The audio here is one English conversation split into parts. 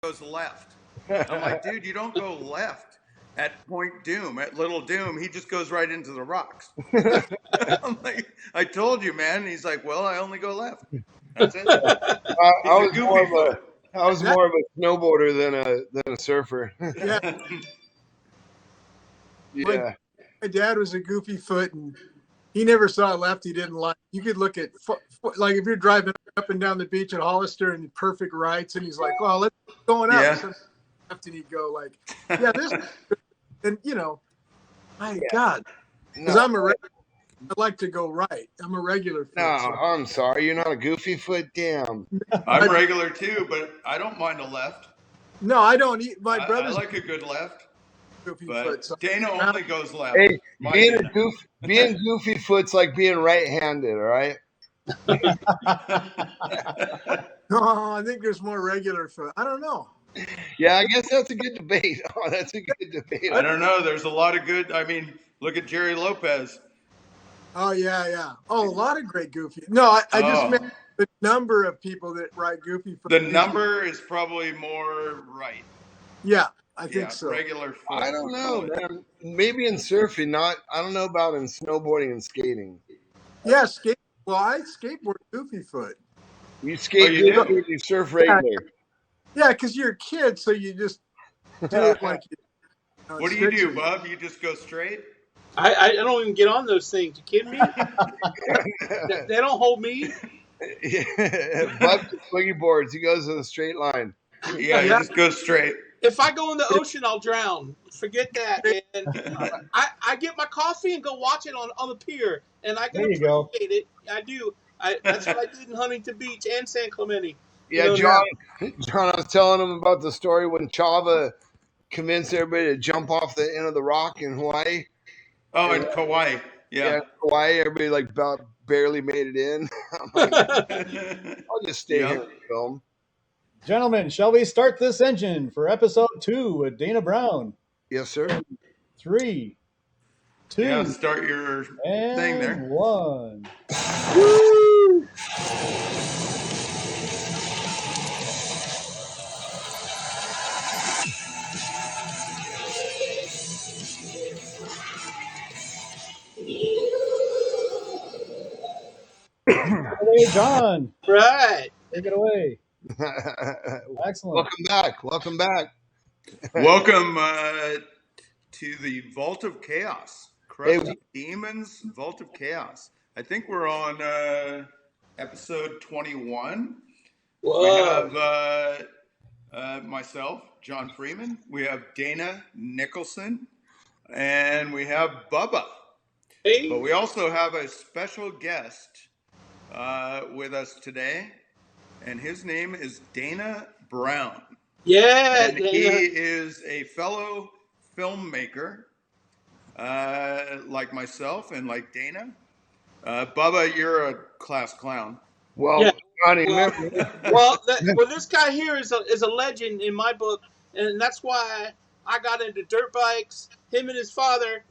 goes left. I'm like, dude, you don't go left at Point Doom, at Little Doom. He just goes right into the rocks. I'm like, I told you, man. And he's like, well, I only go left. That's it. I was more of a snowboarder than a surfer. Yeah. Yeah. My dad was a goofy foot, and he never saw a left he didn't like. You could look at, like, if you're driving up and down the beach at Hollister and perfect rights, and he's like, well, let's going up. Yeah. So left, and he'd go like, yeah, this, and you know, my God, because I like to go right. I'm a regular foot. No, so. I'm sorry. You're not a goofy foot? Damn. I'm regular too, but I don't mind a left. No, I don't eat. My I brother's like a good left. goofy But foot. So Dana only goes left. Hey, being goofy foot's like being right-handed, all right? no, I think there's more regular foot. I don't know. Yeah, I guess that's a good debate. Oh, that's a good debate. I don't know. There's a lot of good. I mean, look at Jerry Lopez. Oh, yeah. Oh, a lot of great goofy. No, I just meant the number of people that ride goofy foot. The number is probably more right. Yeah, I think so. Regular foot. I don't know, man. Maybe in surfing, I don't know about in snowboarding and skating. Yeah, well, I skateboard goofy foot. You skate you surf regular. Yeah, because you're a kid, so you just do it like you. What do you do, Bob? You just go straight? I don't even get on those things. You kidding me? They don't hold me. Bob boogie boards. He goes in a straight line. Yeah, you just go straight. If I go in the ocean, I'll drown. Forget that. And I get my coffee and go watch it on the pier, and I can appreciate it. I do. That's what I did in Huntington Beach and San Clemente. Yeah, John, I was telling him about the story when Chava convinced everybody to jump off the end of the rock in Hawaii. Oh, in Kauai. Yeah, Hawaii. Everybody like about barely made it in. I'm like, I'll just stay here and film. Gentlemen, shall we start this engine for episode 2 with Dana Brown? Yes, sir. 3, 2. Yeah, start your thing there. 1. Woo! Hey, John. Right. Take it away. Excellent. Welcome back. Welcome to the Vault of Chaos. Crusty Demons Vault of Chaos. I think we're on episode 21. Whoa. We have myself, John Freeman. We have Dana Nicholson. And we have Bubba. Hey. But we also have a special guest with us today. And his name is Dana Brown. Yeah. And he is a fellow filmmaker, like myself and like Dana. Bubba, you're a class clown. Well, Johnny, this guy here is a legend in my book, and that's why I got into dirt bikes. Him and his father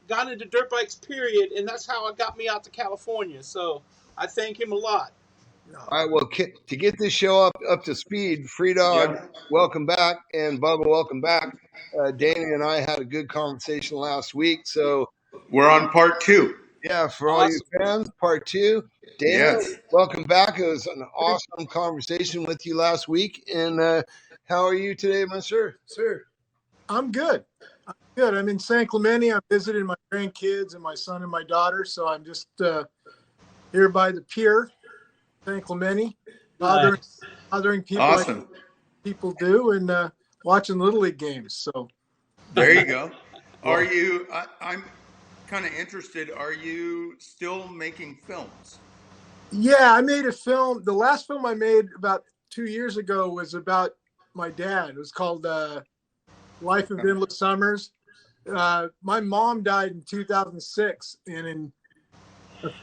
got into dirt bikes, period, and that's how it got me out to California. So I thank him a lot. All right, well, to get this show up to speed, Free Dog, welcome back, and Bubba, welcome back. Dana and I had a good conversation last week, so we're on part 2. Yeah, for all you fans, part 2. Dana, welcome back. It was an awesome conversation with you last week, and how are you today, my sir? I'm good. I'm in San Clemente. I'm visiting my grandkids and my son and my daughter, so I'm just here by the pier. San Clemente, bothering people like people do, and watching Little League games. So there you go. Are you? I'm kind of interested. Are you still making films? Yeah, I made a film. The last film I made about 2 years ago was about my dad. It was called Life of Endless Summers. My mom died in 2006, and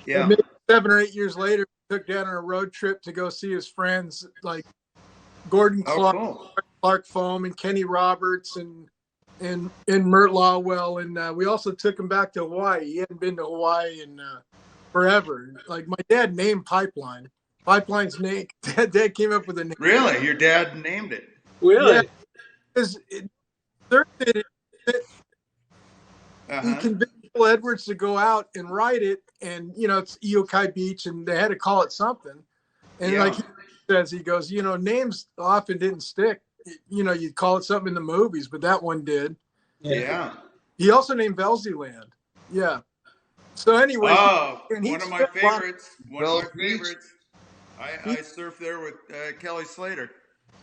maybe 7 or 8 years later, took down on a road trip to go see his friends like Gordon Clark Foam and Kenny Roberts and Mert Lawwell, and we also took him back to Hawaii. He hadn't been to Hawaii in forever. Like my dad named Pipeline's name. Dad came up with a name. Really? Your dad named it? Yeah, Really? because he Uh-huh. convinced Bill Edwards to go out and write it, and it's Yokai Beach, and they had to call it something. And like Yeah. he says, he goes, names often didn't stick. You'd call it something in the movies, but that one did. Yeah. He also named Velzyland. Yeah. So anyway, Oh, and he one of my spent a lot. favorites. One of Bells my Beach? favorites. I He, surfed there with Kelly Slater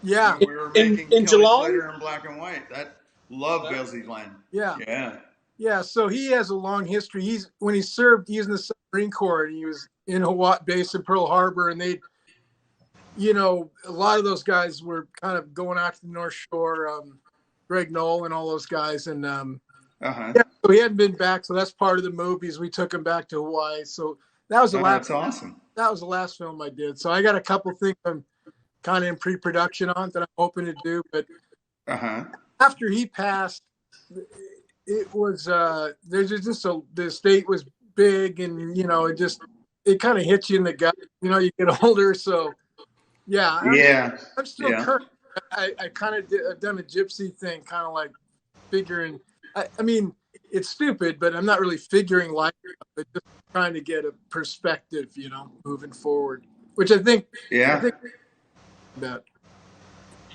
yeah, when we were In making in Kelly Geelong? Slater in black and white. That love Billsy Land. yeah, Yeah. yeah. So he has a long history. When he served, he was in the Marine Corps, and he was in Hawaii, based in Pearl Harbor, and they, a lot of those guys were kind of going out to the North Shore. Greg Knoll and all those guys, and Uh-huh. yeah, so he hadn't been back. So that's part of the movies. We took him back to Hawaii. So that was the Oh, last. that's awesome. That was the last film I did. So I got a couple things I'm kind of in pre-production on that I'm hoping to do. But Uh-huh. after he passed, it was there's just the state was big, and it kind of hits you in the gut. You get older, so yeah. Yeah. I'm still Yeah. current. I kind of I've done a gypsy thing, kind of like figuring. I mean, it's stupid, but I'm not really figuring life, but just trying to get a perspective, moving forward, which I think Yeah. about.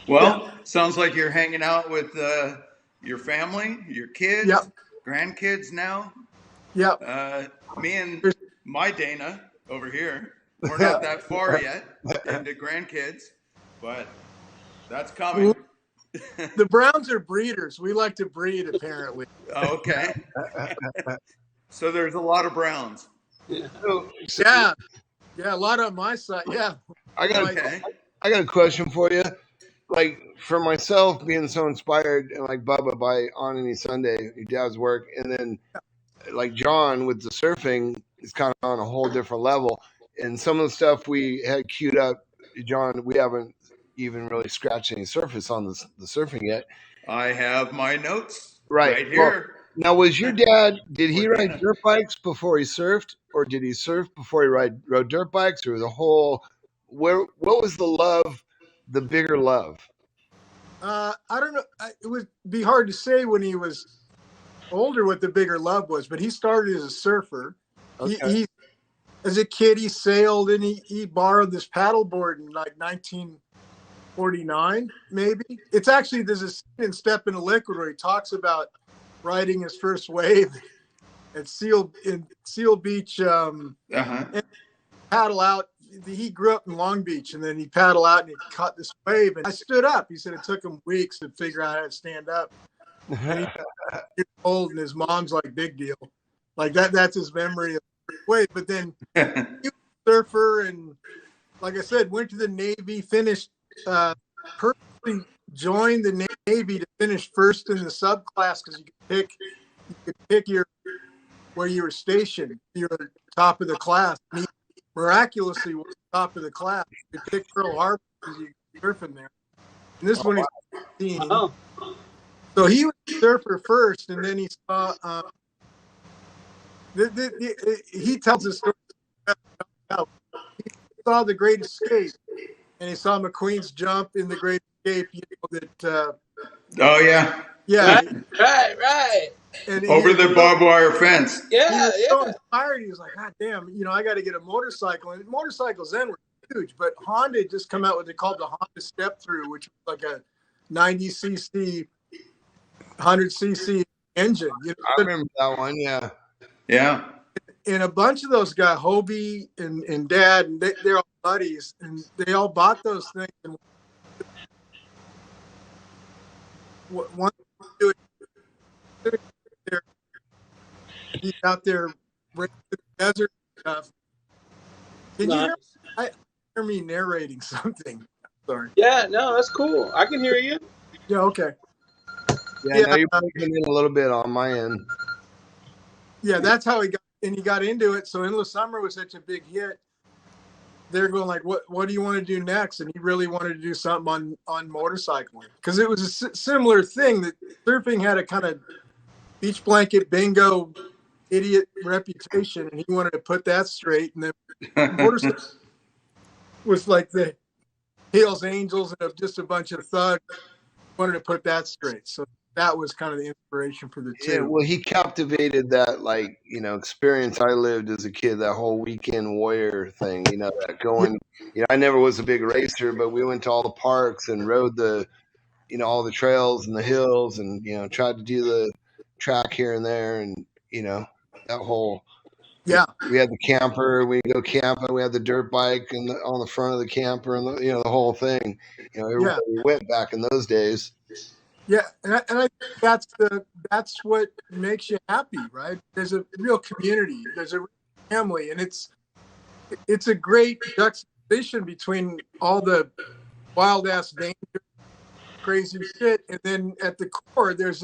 Well, sounds like you're hanging out with your family, your kids, Yep. grandkids now. Yep. Me and my Dana over here, we're not that far yet into grandkids, but that's coming. The Browns are breeders. We like to breed, apparently. Okay. So there's a lot of Browns. So Yeah. Yeah. A lot on my side. Yeah. I got Okay. I got a question for you. Like for myself, being so inspired, and like Bubba by On Any Sunday, your dad's work, and then like John with the surfing is kind of on a whole different level. And some of the stuff we had queued up, John, we haven't even really scratched any surface on the surfing yet. I have my notes Right. right here. Now, was your dad? Did he Or ride Dana. dirt bikes before he surfed, or did he surf before he rode dirt bikes, or the whole? What was the love, the bigger love? I don't know. It would be hard to say when he was older what the bigger love was, but he started as a surfer. Okay. He as a kid, he sailed, and he borrowed this paddleboard in like 1949, maybe. It's actually, there's a scene in Step into Liquid where he talks about riding his first wave at Seal Beach, Uh-huh. and paddle out. He grew up in Long Beach, and then he paddled out and he caught this wave, and I stood up. He said it took him weeks to figure out how to stand up. And he's old, and his mom's like, big deal. Like that's his memory of the wave. But then he was a surfer, and like I said, went to the Navy, finished, purposely joined the Navy to finish first in the subclass, because you could pick where you were stationed. You were top of the class. And he miraculously was top of the class. You could pick Pearl Harbor because you were surfing there. And this one is 16. Oh. So he was a surfer first, and then he saw. He tells the story. He saw The Great Escape, and he saw McQueen's jump in The Great Escape. Oh yeah. Yeah. Right. And Over the barbed wire fence. He Yeah, was so inspired. He was like, God damn, I got to get a motorcycle. And motorcycles then were huge, but Honda had just come out with what they called the Honda Step Through, which was like a 90cc, 100cc engine. I remember that one. Yeah. Yeah. And a bunch of those guys, Hobie and Dad, and they're all buddies, and they all bought those things. And one he's out there racing the desert stuff. Can you hear me narrating something? Sorry. Yeah, no, that's cool. I can hear you. Yeah. Okay. Yeah. Now you're breaking in a little bit on my end. Yeah, that's how he got into it. So Endless Summer was such a big hit. They're going like, what do you want to do next? And he really wanted to do something on motorcycling, because it was a similar thing that surfing had a kind of beach blanket bingo idiot reputation, and he wanted to put that straight. And then motorcycling was like the Hells Angels and just a bunch of thugs wanted to put that straight. So that was kind of the inspiration for the two. Yeah, well, he captivated that, like, experience I lived as a kid, that whole weekend warrior thing, that going, I never was a big racer, but we went to all the parks and rode all the trails and the hills and, tried to do the track here and there. And, that whole, Yeah. we had the camper, we go camping, we had the dirt bike and on the front of the camper and the whole thing, everywhere we went back in those days. Yeah, and I think that's what makes you happy, right? There's a real community, there's a real family, and it's a great juxtaposition between all the wild ass danger, crazy shit, and then at the core there's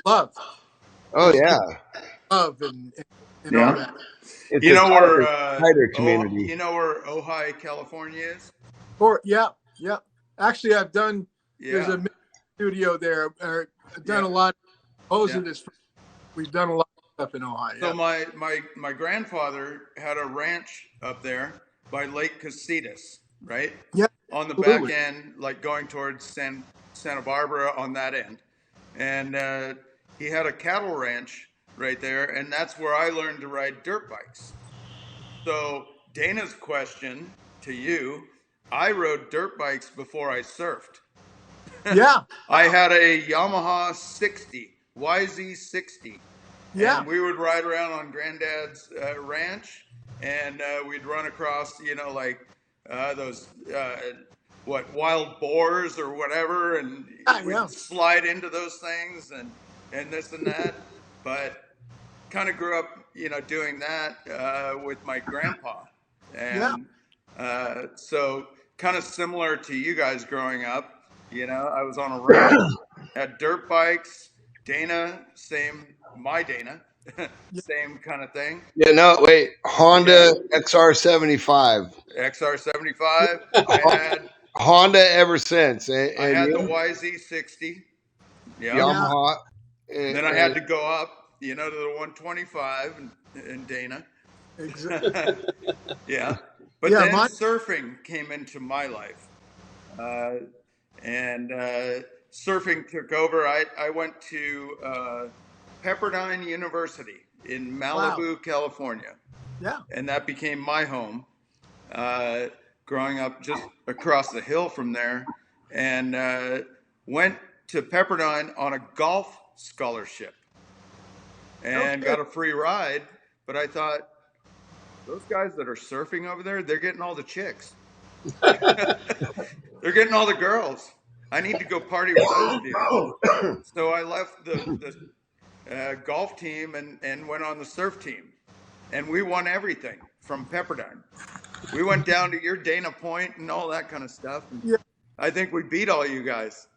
love. Oh yeah, love and all that. It's you know where tighter community. you know where Ojai, California is? Yeah. Actually, I've done. Yeah. There's a studio there. I've done a lot. We've done a lot of stuff in Ohio. So my grandfather had a ranch up there by Lake Casitas, right? Yeah. On the Absolutely. back end, like going towards Santa Barbara on that end, and he had a cattle ranch right there, and that's where I learned to ride dirt bikes. So Dana's question to you: I rode dirt bikes before I surfed. Yeah. I had a Yamaha 60, YZ60. Yeah. And we would ride around on Granddad's ranch, and we'd run across, those, wild boars or whatever, and we'd slide into those things and this and that. But kind of grew up, doing that with my grandpa. And so kind of similar to you guys growing up. I was on a ranch, had dirt bikes. Dana, my Dana, same kind of thing. Yeah, no, wait, Honda XR75. XR75. I had Honda ever since. I had the YZ60. Yeah. Yamaha. Then I had to go up, to the 125 and Dana. Exactly. Yeah. But then surfing came into my life. And surfing took over. I went to Pepperdine University in Malibu, California. Yeah. And that became my home, growing up just across the hill from there. And went to Pepperdine on a golf scholarship and got a free ride. But I thought, those guys that are surfing over there, they're getting all the chicks. They're getting all the girls. I need to go party with those dudes. So I left the golf team and went on the surf team. And we won everything from Pepperdine. We went down to your Dana Point and all that kind of stuff. And I think we beat all you guys.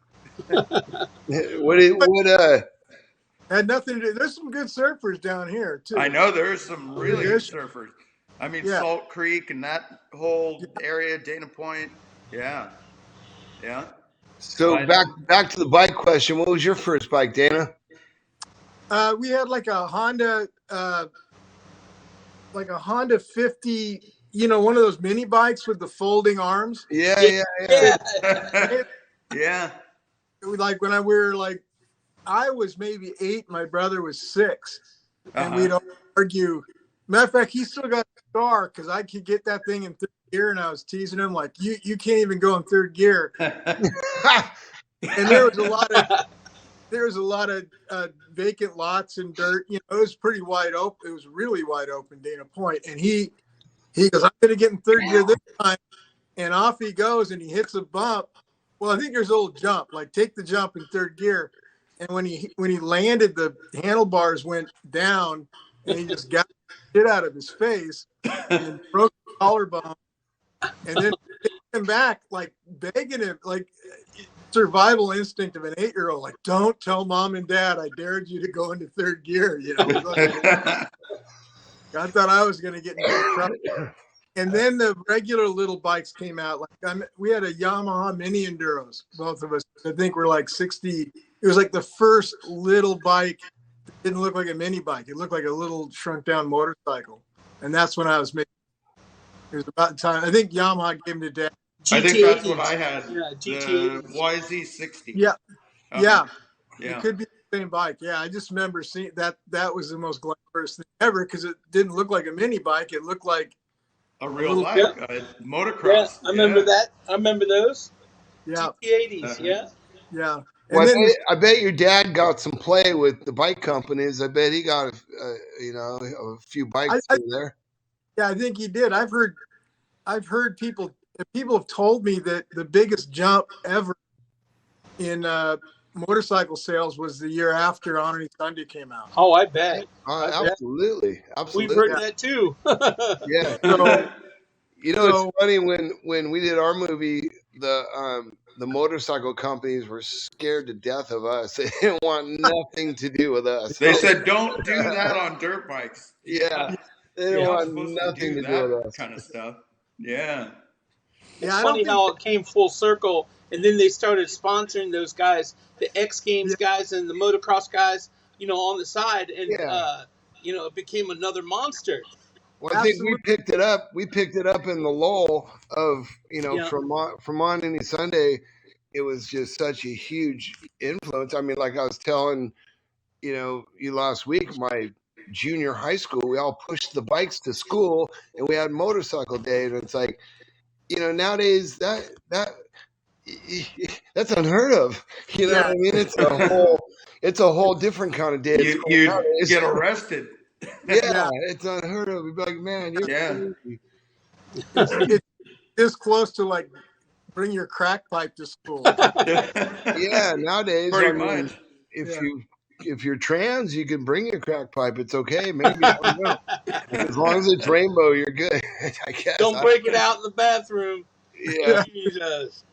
Had nothing to do. There's some good surfers down here too. I know there's some really good surfers. I mean, Salt Creek and that whole area, Dana Point. Yeah. So back to the bike question. What was your first bike, Dana? We had like a Honda 50, one of those mini bikes with the folding arms. Yeah. Yeah. Like when I was maybe 8, my brother was 6, and we'd argue. Matter of fact, he still got a scar because I could get that thing in 3rd gear, and I was teasing him like, "You can't even go in 3rd gear." And there was a lot of vacant lots and dirt. It was pretty wide open. It was really wide open, Dana Point. And he goes, "I'm going to get in 3rd gear this time," and off he goes, and he hits a bump. Well, I think there's a little jump. Like, take the jump in 3rd gear, and when he landed, the handlebars went down, and he just got shit out of his face and broke the collarbone, and then came back like begging him, like survival instinct of an 8-year-old, like, "Don't tell mom and dad I dared you to go into 3rd gear." I thought I was going to get into trouble. And then the regular little bikes came out. Like we had a Yamaha Mini Enduros, both of us. I think we're like 60. It was like the first little bike. It didn't look like a mini bike. It looked like a little shrunk down motorcycle. And that's when I was making. It was about time. I think Yamaha gave me to Dad I think that's what GT80s. I had. Yeah, The GT80s. YZ60. Yeah, yeah. Yeah. It could be the same bike. Yeah, I just remember seeing that. That was the most glamorous thing ever because it didn't look like a mini bike. It looked like A real little- bike, Yeah. motocross. Yeah, I remember that. I remember those. yeah, GT80s, yeah. yeah. And Well, then I bet your dad got some play with the bike companies. I bet he got a few bikes I- through there. yeah, I think he did. I've heard people have told me that the biggest jump ever in motorcycle sales was the year after Honor Sunday came out. Oh, I bet. Absolutely, We've heard Yeah. that too. Yeah. So, It's funny when we did our movie, the motorcycle companies were scared to death of us. They didn't want nothing to do with us. They said, "Don't do that on dirt bikes." Yeah, they You're didn't not want supposed nothing to do to do with that us. kind of stuff. Yeah. It's yeah, I don't funny think how it came full circle, and then they started sponsoring those guys, the X Games guys and the motocross guys, on the side, and Yeah. it became another monster. Well, I think we picked it up. We picked it up in the lull of Yeah. from on any Sunday. It was just such a huge influence. I mean, like I was telling you last week, my junior high school, we all pushed the bikes to school, and we had motorcycle day, and it's like, nowadays that's unheard of. You know what I mean? It's a whole different kind of day. You get arrested. Yeah, it's unheard of. We'd be like, man, you're crazy. it's this close to like bring your crack pipe to school. Yeah, nowadays, Pretty much. If you're trans, you can bring your crack pipe. It's okay. Maybe I don't know. As long as it's rainbow, you're good. I guess. Don't break it out in the bathroom. Yeah. Jesus.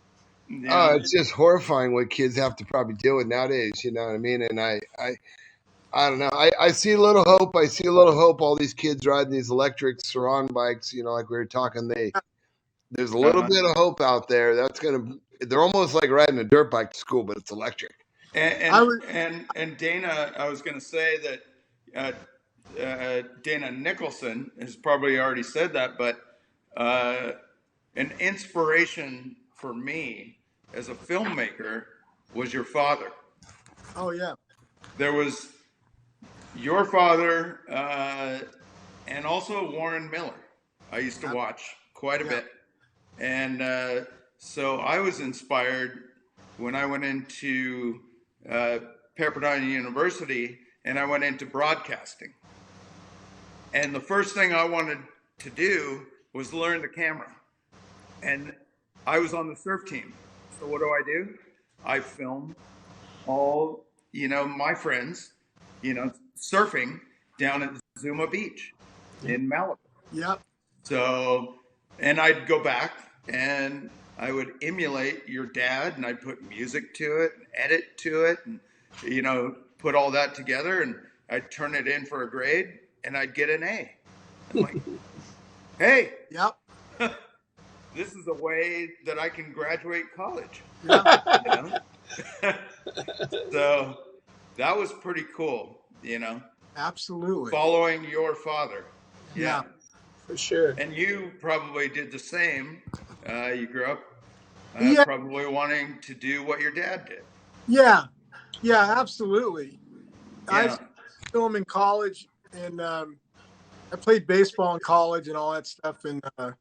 Oh, it's just horrifying what kids have to probably deal with nowadays. You know what I mean? And I don't know. I see a little hope. I see a little hope. All these kids riding these electric Surround bikes. Like we were talking. There's a little bit of hope out there. They're almost like riding a dirt bike to school, but it's electric. And Dana, I was going to say that Dana Nicholson has probably already said that, but an inspiration for me as a filmmaker was your father. Oh yeah. There was your father and also Warren Miller. I used to watch quite a bit. And so I was inspired when I went into Pepperdine University and I went into broadcasting. And the first thing I wanted to do was learn the camera. And I was on the surf team. So what do? I film all, my friends, surfing down at Zuma Beach in Malibu. Yep. So, and I'd go back and I would emulate your dad and I'd put music to it, and edit to it, and, put all that together, and I'd turn it in for a grade and I'd get an A. I'm like, hey. Yep. This is a way that I can graduate college. Yeah. So that was pretty cool, Absolutely. Following your father. Yeah. For sure. And you probably did the same. You grew up probably wanting to do what your dad did. Yeah. Yeah, absolutely. Yeah. I film in college, and I played baseball in college and all that stuff, but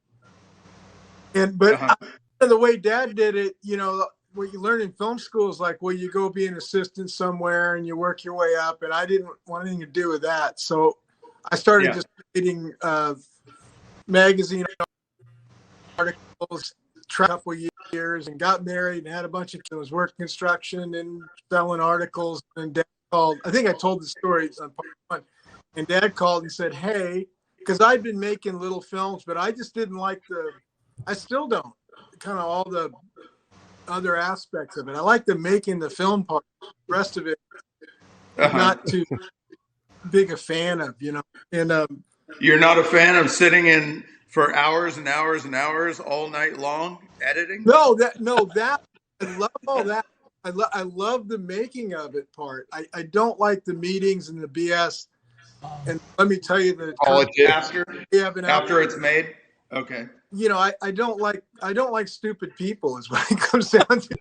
the way Dad did it, what you learn in film school is like, well, you go be an assistant somewhere and you work your way up, and I didn't want anything to do with that, so I started just reading magazine articles, a couple years, and got married and had a bunch of kids, working construction and selling articles. And Dad called. I think I told the story on part one. And Dad called and said, "Hey," because I'd been making little films, but I just didn't like I still don't, kind of all the other aspects of it. I like the making the film part. The rest of it, not too big a fan of, And you're not a fan of sitting in for hours and hours and hours all night long editing? No, that I love all that. I love the making of it part. I don't like the meetings and the BS. And let me tell you after it's made. Okay. you know, I don't like stupid people is what it comes down to.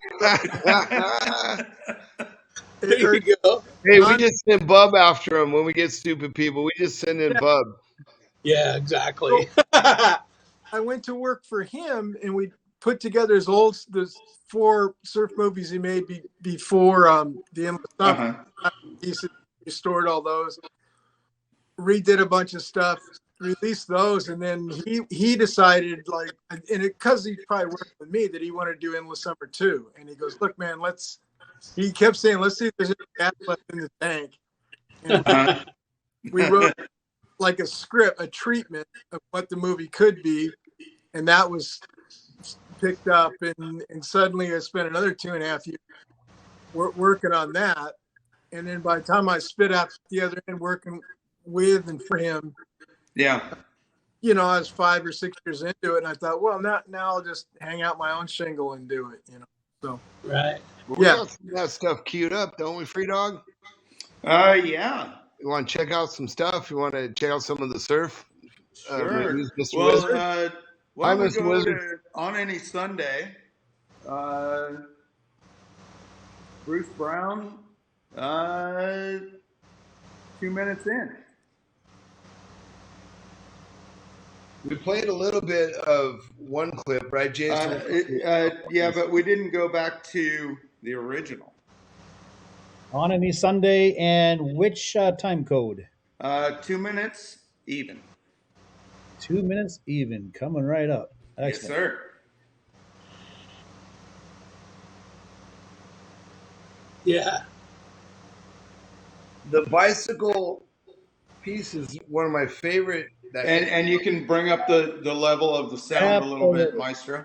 There you go. Hey, we just send Bub after him when we get stupid people. We just send in Yeah. Bub. Yeah, exactly. I went to work for him, and we put together there's 4 surf movies he made before the Endless Summer. He restored all those, redid a bunch of stuff, released those, and then he decided, like, and because he probably worked with me, that he wanted to do Endless Summer 2. And he goes, look, man, he kept saying, let's see if there's any gas left in the tank. And we wrote like a script, a treatment of what the movie could be, and that was picked up, and suddenly I spent another 2.5 years working on that. And then by the time I spit out the other end working with and for him, Yeah. you know, I was 5 or 6 years into it, and I thought, well, now I'll just hang out my own shingle and do it, you know. So Right. We got some of that stuff queued up, don't we, Free Dog? Yeah. You want to check out some stuff? You want to check out some of the surf? Sure. Movies, Mr. Well, Wizard? why don't Hi, we Mr. go Wizard. On Any Sunday? Bruce Brown, 2 minutes in. We played a little bit of one clip, right, Jason? Yeah, but we didn't go back to the original. On Any Sunday, and which time code? 2 minutes even. 2 minutes even, coming right up. Excellent. Yes, sir. Yeah. The bicycle piece is one of my favorite. And you can bring up the level of the sound a little bit, Maestro.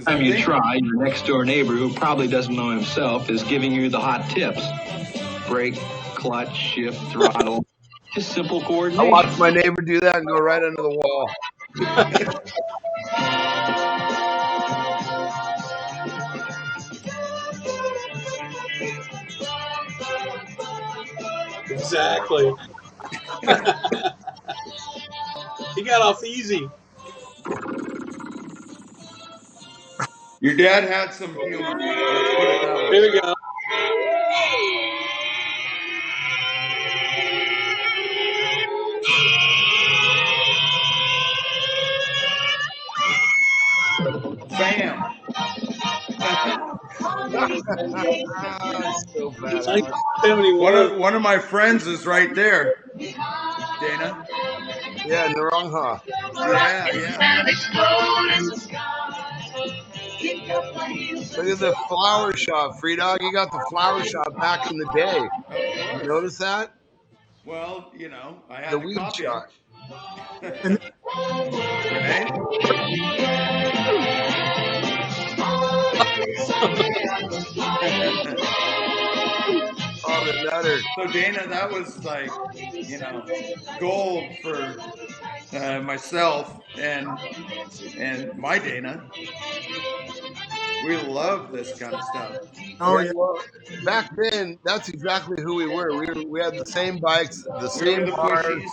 Time you try, your next door neighbor, who probably doesn't know himself, is giving you the hot tips. Brake, clutch, shift, throttle. Just simple I coordination. watched my neighbor do that and go right under the wall. Exactly. He got off easy. Your dad had some humor. Let's put it that way. Here we go. Bam. So bad. 71. One of my friends is right there. Dana. Yeah, Naranja. Yeah. Look at the flower shop, Free Dog. You got the flower shop back in the day. You notice that? Well, you know, I had The a weed copy. shop. Renee? Oh, the nutter. So Dana, that was like, you know, gold for myself and my Dana. We love this kind of stuff. Oh yeah. Well, back then, that's exactly who we were. We had the same bikes, the We were same the bars. pushies.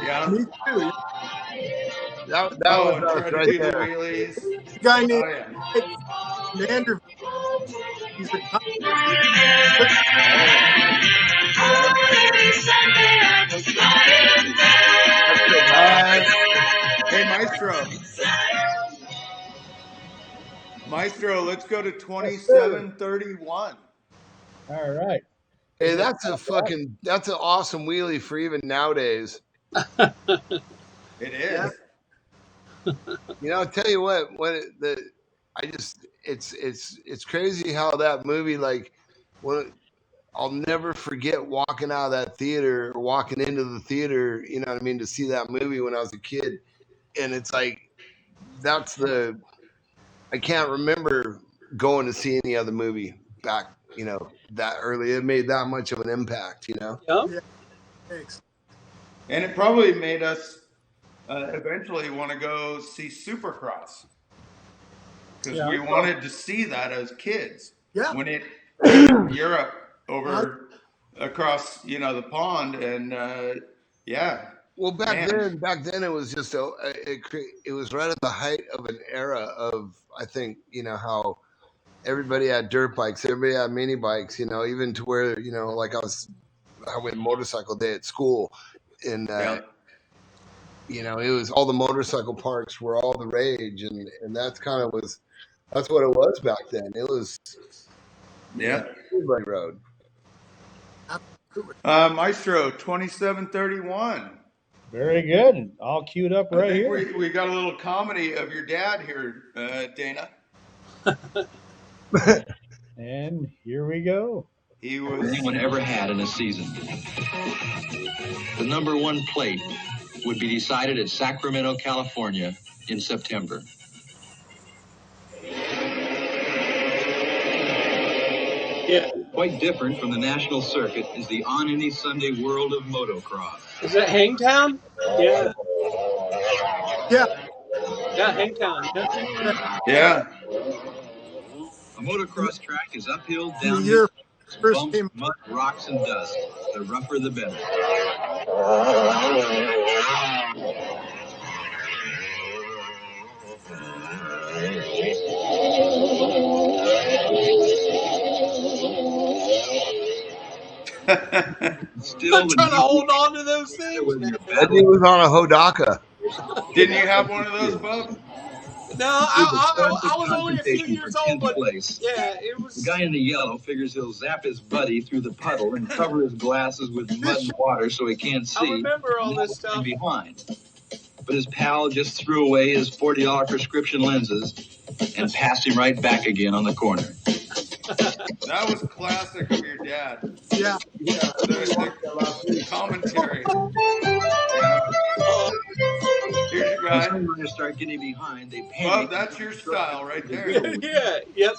Yeah. Me too. That and was try us to right do the there. wheelies. The guy Oh named yeah. Manderville. He's a cop. Hey, Maestro, let's go to 2731. All right. Hey, that's an awesome wheelie for even nowadays. It is. You know, I'll tell you what, it's crazy how that movie, like, I'll never forget walking out of that theater or walking into the theater, you know what I mean, to see that movie when I was a kid. And it's like, I can't remember going to see any other movie back, you know, that early. It made that much of an impact, you know? Yep. Yeah. Thanks. And it probably made us eventually want to go see Supercross. Because we wanted to see that as kids. Yeah. When it came from Europe over across, you know, the pond. And yeah. Well, Man. back then it was just it was right at the height of an era of, I think, how everybody had dirt bikes, everybody had mini bikes, even to where, like I went motorcycle day at school, and Yeah. it was all the motorcycle parks were all the rage, and that's what it was back then. It was Yeah. everybody rode. Maestro 2731. Very good. All queued up I right think here. we got a little comedy of your dad here, Dana. And here we go. He was Anyone ever had in a season. The number one plate would be decided at Sacramento, California in September. Yeah. Quite different from the national circuit is the on any Sunday world of motocross. Is that Hangtown? Yeah. Yeah. Yeah, Hangtown. yeah. A motocross track is uphill, The downhill, year first bumps, came. mud, rocks, and dust. The rougher the better. Still, I'm trying to hold on to those things, man. Eddie was on a Hodaka. Didn't you have one of those, Bub? No, I was only a few years old, but place. yeah, it was. The guy in the yellow figures he'll zap his buddy through the puddle and cover his glasses with mud and water so he can't see. I remember all this stuff. Behind. But his pal just threw away his $40 prescription lenses and passed him right back again on the corner. That was classic of your dad. Yeah. The commentary. Here's your When guy. someone start getting behind, they Bub, panic. that's your style right there. Yeah, yep.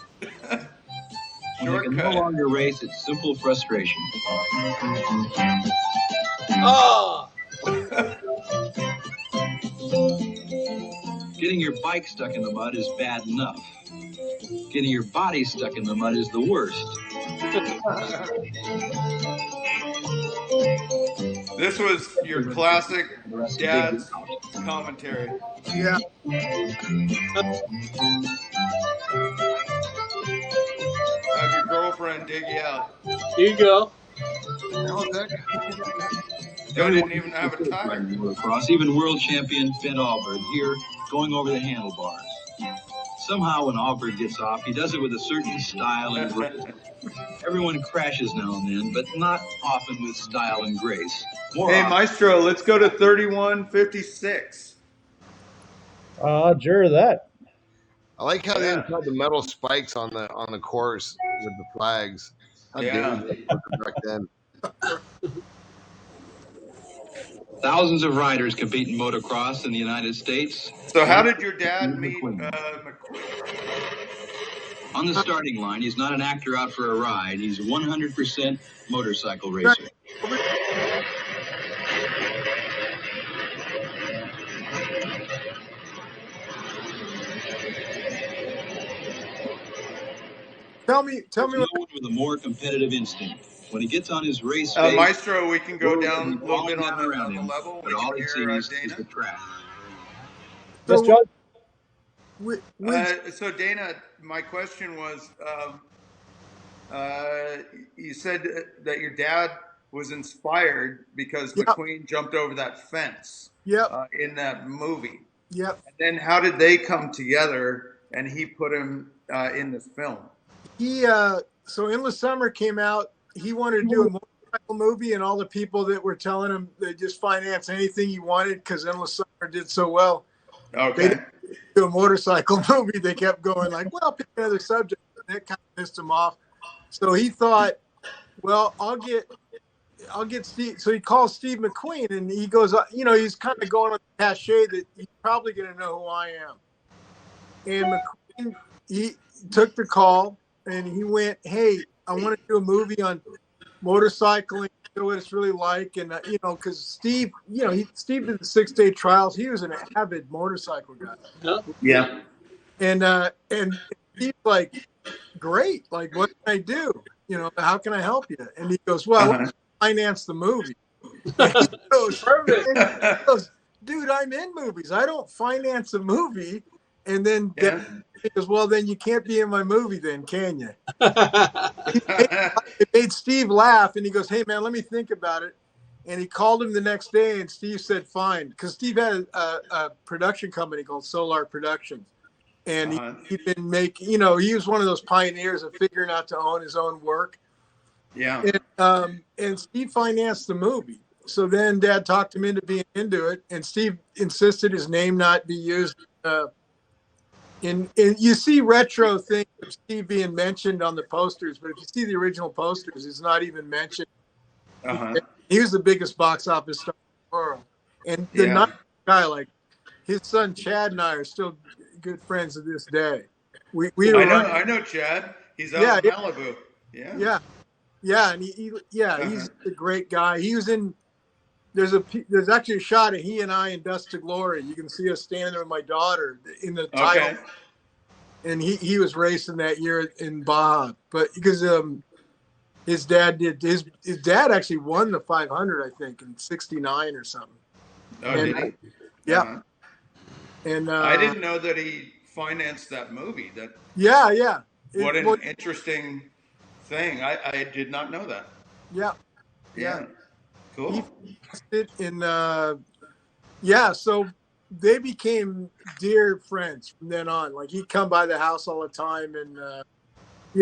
When they can no Shortcut. longer race, it's simple frustration. Oh, Getting your bike stuck in the mud is bad enough. Getting your body stuck in the mud is the worst. This was your classic dad's commentary. Yeah. Have your girlfriend dig you out. here you go. Joe didn't even have a tire. Motocross, even world champion Ben Alberg here going over the handlebars. Somehow when Alberg gets off, he does it with a certain style and grace. Everyone crashes now and then, but not often with style and grace. More Hey, often, Maestro, let's go to 3156. Sure that. I like how they Yeah. had the metal spikes on the course with the flags. How Yeah. dated they were back then. thousands of riders compete in motocross in the United States. So how did your dad meet McQueen? On the starting line, he's not an actor out for a ride. He's 100% motorcycle racer. Tell me No what. one with a more competitive instinct. When he gets on his race face, Maestro, we can go down a little bit down on around the him, level. but We all can he hear sees is the Dana. track. Yes, John? So Dana, my question was, you said that your dad was inspired because Yep. McQueen jumped over that fence Yep. in that movie. Yep. And then how did they come together and he put him in this film? He so Endless Summer came out. He wanted to do a motorcycle movie, and all the people that were telling him they just finance anything he wanted because Endless Summer did so well. Okay. They didn't do a motorcycle movie. They kept going like, well, pick another subject. And that kind of pissed him off. So he thought, well, I'll get Steve. So he calls Steve McQueen, and he goes, he's kind of going on the cachet that he's probably going to know who I am. And McQueen, he took the call, and he went, hey, I want to do a movie on motorcycling, what it's really like. And, because Steve, Steve did the 6-day trials. He was an avid motorcycle guy. Yeah. And Steve's like, great. Like, what can I do? How can I help you? And he goes, well, I want to finance the movie. He goes, Perfect. he goes, dude, I'm in movies. I don't finance a movie. And then Yeah. he goes, well, then you can't be in my movie then, can you? It made Steve laugh, and he goes, hey, man, let me think about it. And he called him the next day, and Steve said, fine. Because Steve had a production company called Solar Productions. And he'd been making, he was one of those pioneers of figuring out to own his own work. Yeah. And Steve financed the movie. So then Dad talked him into being into it, and Steve insisted his name not be used. In you see retro things of Steve being mentioned on the posters, but if you see the original posters, it's not even mentioned. He was the biggest box office star in the world, and the nice guy, like his son Chad and I are still good friends to this day. I know Chad. He's out in Malibu. Yeah, and he's a great guy. He was in. There's actually a shot of he and I in Dust to Glory. You can see us standing there with my daughter in the title. And he was racing that year in Baja, but because his dad actually won the 500, I think, in *69 or something. Oh, did he? Yeah. And I didn't know that he financed that movie. Yeah. What an interesting thing. I did not know that. Yeah. Cool. So they became dear friends from then on. Like he'd come by the house all the time, and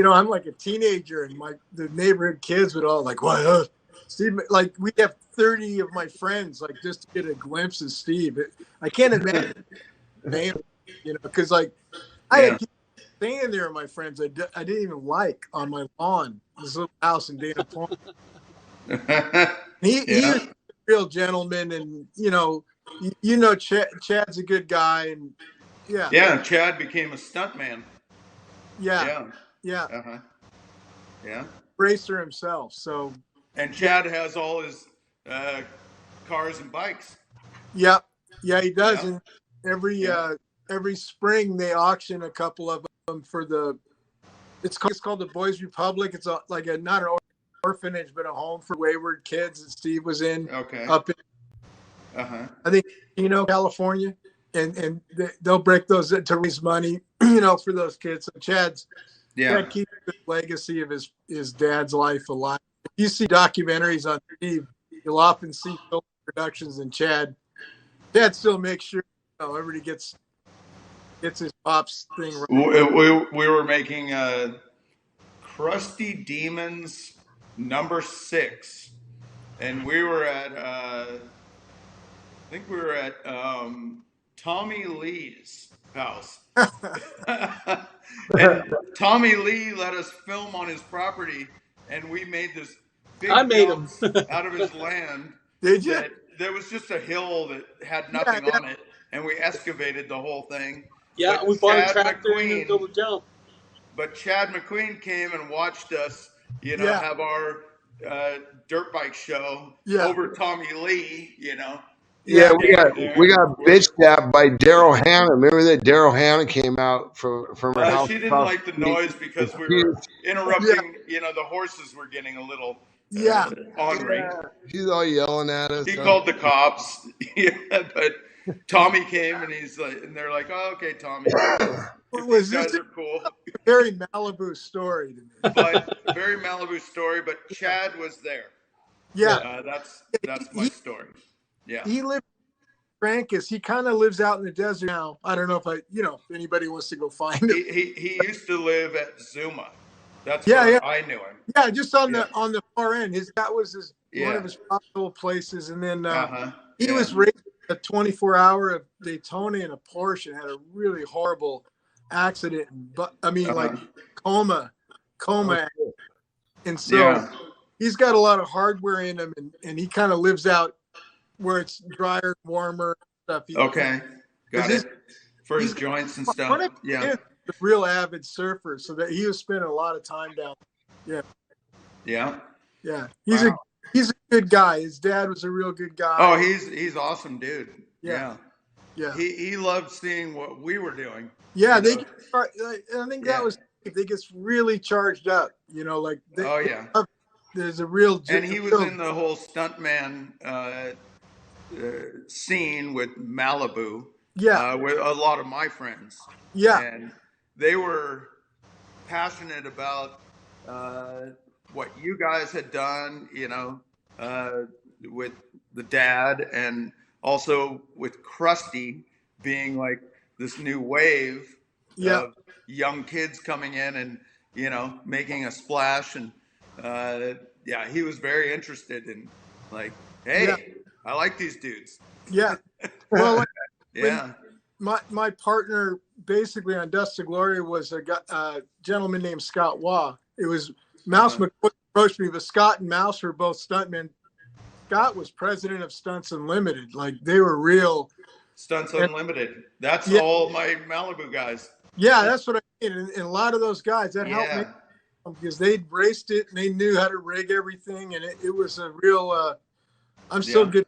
I'm like a teenager, and the neighborhood kids would all like, "What, Steve?" Like we'd have 30 of my friends, like just to get a glimpse of Steve. I can't imagine, because like I had people staying there, my friends I didn't even like on my lawn, this little house in Dana Point. He was a real gentleman, and Chad's a good guy, and Chad became a stuntman. Yeah. Racer himself. So and Chad has all his cars and bikes. Yeah, he does. And every spring they auction a couple of them for it's called the Boys Republic. It's not an orphanage, but a home for wayward kids that Steve was in. Up in I think California, and they'll break those to raise money, for those kids. So Chad keeps the legacy of his dad's life alive. If you see documentaries on Steve, you'll often see Solar Productions and Chad. Dad still makes sure everybody gets his pops thing right. We were making Crusty Demons #6, and we were at I think we were at Tommy Lee's house. And Tommy Lee let us film on his property, and we made this big house out of his land. Did you? There was just a hill that had nothing on it, and we excavated the whole thing. Yeah, we bought a tractor and double jump. But Chad McQueen came and watched us, have our dirt bike show over Tommy Lee, Yeah, we got bitch stabbed by Daryl Hannah. Remember that Daryl Hannah came out from her house? She didn't like the noise because we were interrupting. The horses were getting a little ornery. She's all yelling at us. He called the cops. But Tommy came and they're like, "Oh, okay, Tommy. These guys are cool." Very Malibu story to me. But very Malibu story. But Chad was there. Yeah, that's my story. Yeah, he lived in Francus. He kind of lives out in the desert now. I don't know if anybody wants to go find him. He used to live at Zuma. That's where I knew him. Yeah, just on the far end. That was one of his profitable places. And then he was racing a 24-hour of Daytona in a Porsche and had a really horrible accident. But like coma. And so he's got a lot of hardware in him, and he kind of lives out where it's drier, warmer stuff. Got it. For his joints and stuff. He's a real avid surfer, so that he was spending a lot of time down there. Yeah. He's a good guy. His dad was a real good guy. Oh, he's awesome, dude. Yeah. He loved seeing what we were doing. Yeah, I think that was they get really charged up. there's a real. And he was in the whole stuntman scene with Malibu. Yeah. With a lot of my friends. Yeah. And they were passionate about what you guys had done, with the dad, and also with Crusty being like this new wave of young kids coming in and, making a splash. And he was very interested in like, hey, I like these dudes. Yeah. Well, yeah. My partner basically on Dust to Glory was a gentleman named Scott Waugh. It was Mouse McCoy approached me, but Scott and Mouse were both stuntmen. Scott was president of Stunts Unlimited. Like, they were real. Stunts Unlimited. That's all my Malibu guys. Yeah, that's what I mean. And a lot of those guys, that helped me because they'd raced it and they knew how to rig everything. And it was a real, I'm so good.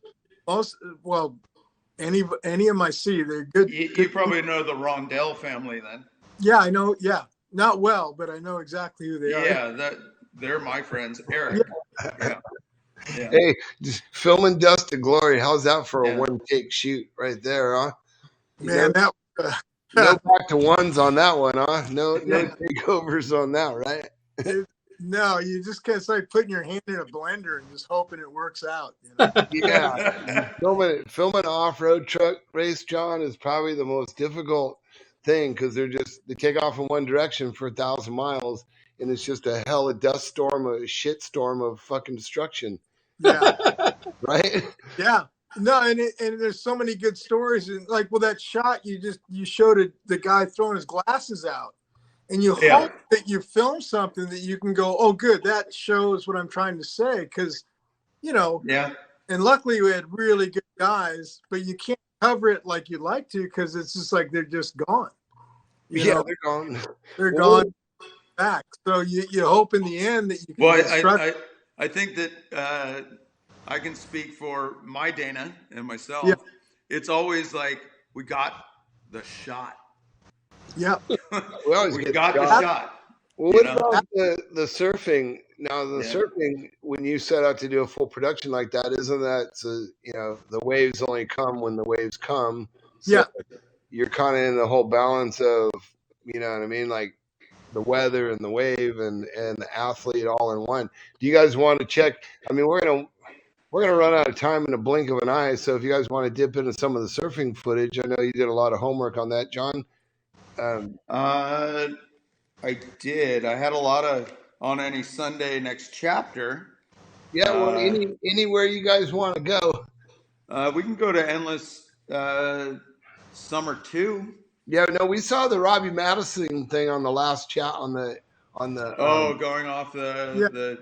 Any of my they're good. You probably know the Rondell family then. Yeah, I know. Yeah. Not well, but I know exactly who they are. Yeah, they're my friends. Eric. Yeah. Hey, just filming Dust to Glory. How's that for a one-take shoot right there, huh? Man, that no back to ones on that one, huh? No takeovers on that, right? No, you just it's like putting your hand in a blender and just hoping it works out. Yeah, filming an off-road truck race, John, is probably the most difficult thing because they take off in one direction for 1,000 miles, and it's just a hell of dust storm, a shit storm of fucking destruction. Yeah. Right. Yeah. No, and there's so many good stories, and like, well, that shot you showed the guy throwing his glasses out. And you hope that you film something that you can go, oh, good, that shows what I'm trying to say. Because, and luckily we had really good guys, but you can't cover it like you'd like to because it's just like they're just gone. They're gone. They're gone back. So you hope in the end that you can. Well, I think that I can speak for my Dana and myself. Yeah. It's always like, we got the shot. Yeah, we got the shot. Well, what about the surfing? Now, the surfing, when you set out to do a full production like that, isn't that the waves only come when the waves come? So you're kind of in the whole balance of, you know what I mean, like the weather and the wave and the athlete all in one. Do you guys want to check? I mean, we're gonna run out of time in a blink of an eye. So if you guys want to dip into some of the surfing footage, I know you did a lot of homework on that, John. I did. I had a lot on any Sunday next chapter. Yeah, well, anywhere you guys want to go. We can go to Endless Summer 2. Yeah, no, we saw the Robbie Madison thing on the last chat on the. Going off the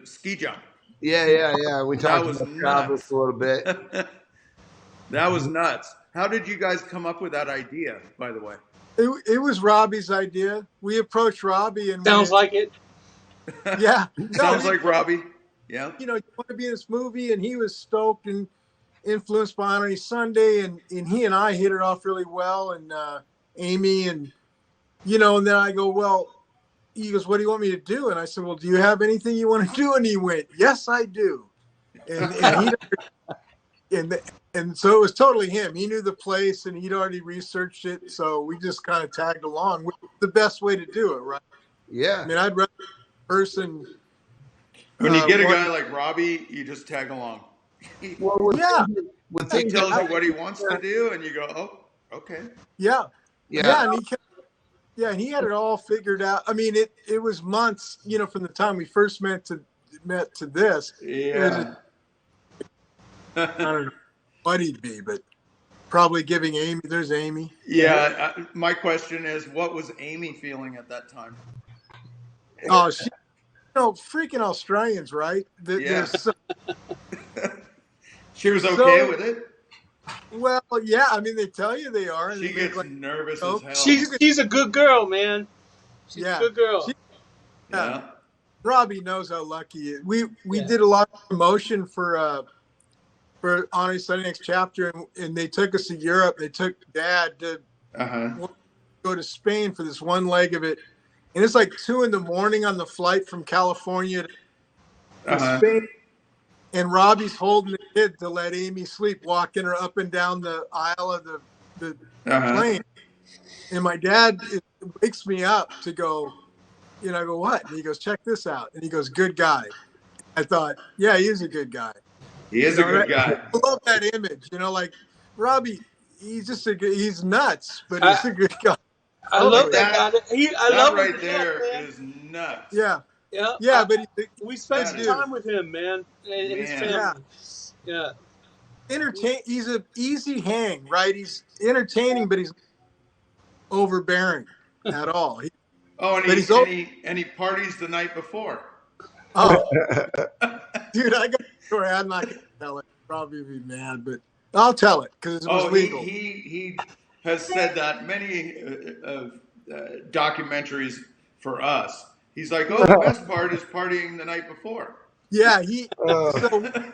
ski jump. Yeah. We talked about Travis a little bit. That was nuts. How did you guys come up with that idea, by the way? It was Robbie's idea. We approached Robbie and sounds like it. Yeah. Sounds like Robbie. Yeah. You want to be in this movie, and he was stoked and influenced by On Any Sunday, and he and I hit it off really well, and Amy, and and then I go, well, he goes, what do you want me to do? And I said, well, do you have anything you want to do? And he went, yes, I do. And so it was totally him. He knew the place and he'd already researched it. So we just kind of tagged along. The best way to do it, right? Yeah. I mean, I'd rather person. When you get a guy like Robbie, you just tag along. He tells you what he wants to do, and you go, oh, okay. Yeah. And he had it all figured out. I mean, it was months, from the time we first met to this. Yeah. I don't know what he'd be, but probably giving Amy. There's Amy. Yeah. My question is, what was Amy feeling at that time? Oh, she, freaking Australians, right? She was okay with it. Well, yeah. I mean, they tell you they are. She gets nervous as hell. She's a good girl, man. She's a good girl. Yeah. Robbie knows how lucky he is. We did a lot of promotion for On Any Sunday Next Chapter, and they took us to Europe. They took Dad to go to Spain for this one leg of it, and it's like 2 a.m. on the flight from California in Spain, and Robbie's holding the kid to let Amy sleep, walking her up and down the aisle of the plane. And my dad wakes me up to go, I go, what? And he goes, check this out. And he goes, good guy. I thought, yeah, he is a good guy. He is a good guy. I love that image. Like Robbie, he's just he's nuts, but he's a good guy. I love that guy. I love right there is nuts. Yeah. Yeah. Yeah, but we spent some time with him, man, and his family. Yeah. He's an easy hang, right? He's entertaining, but he's overbearing at all. And he parties the night before. Oh, dude, I got a story. I'm not gonna tell it. Probably be mad, but I'll tell it because it was legal. He has said that many documentaries for us. He's like, the best part is partying the night before. Yeah, so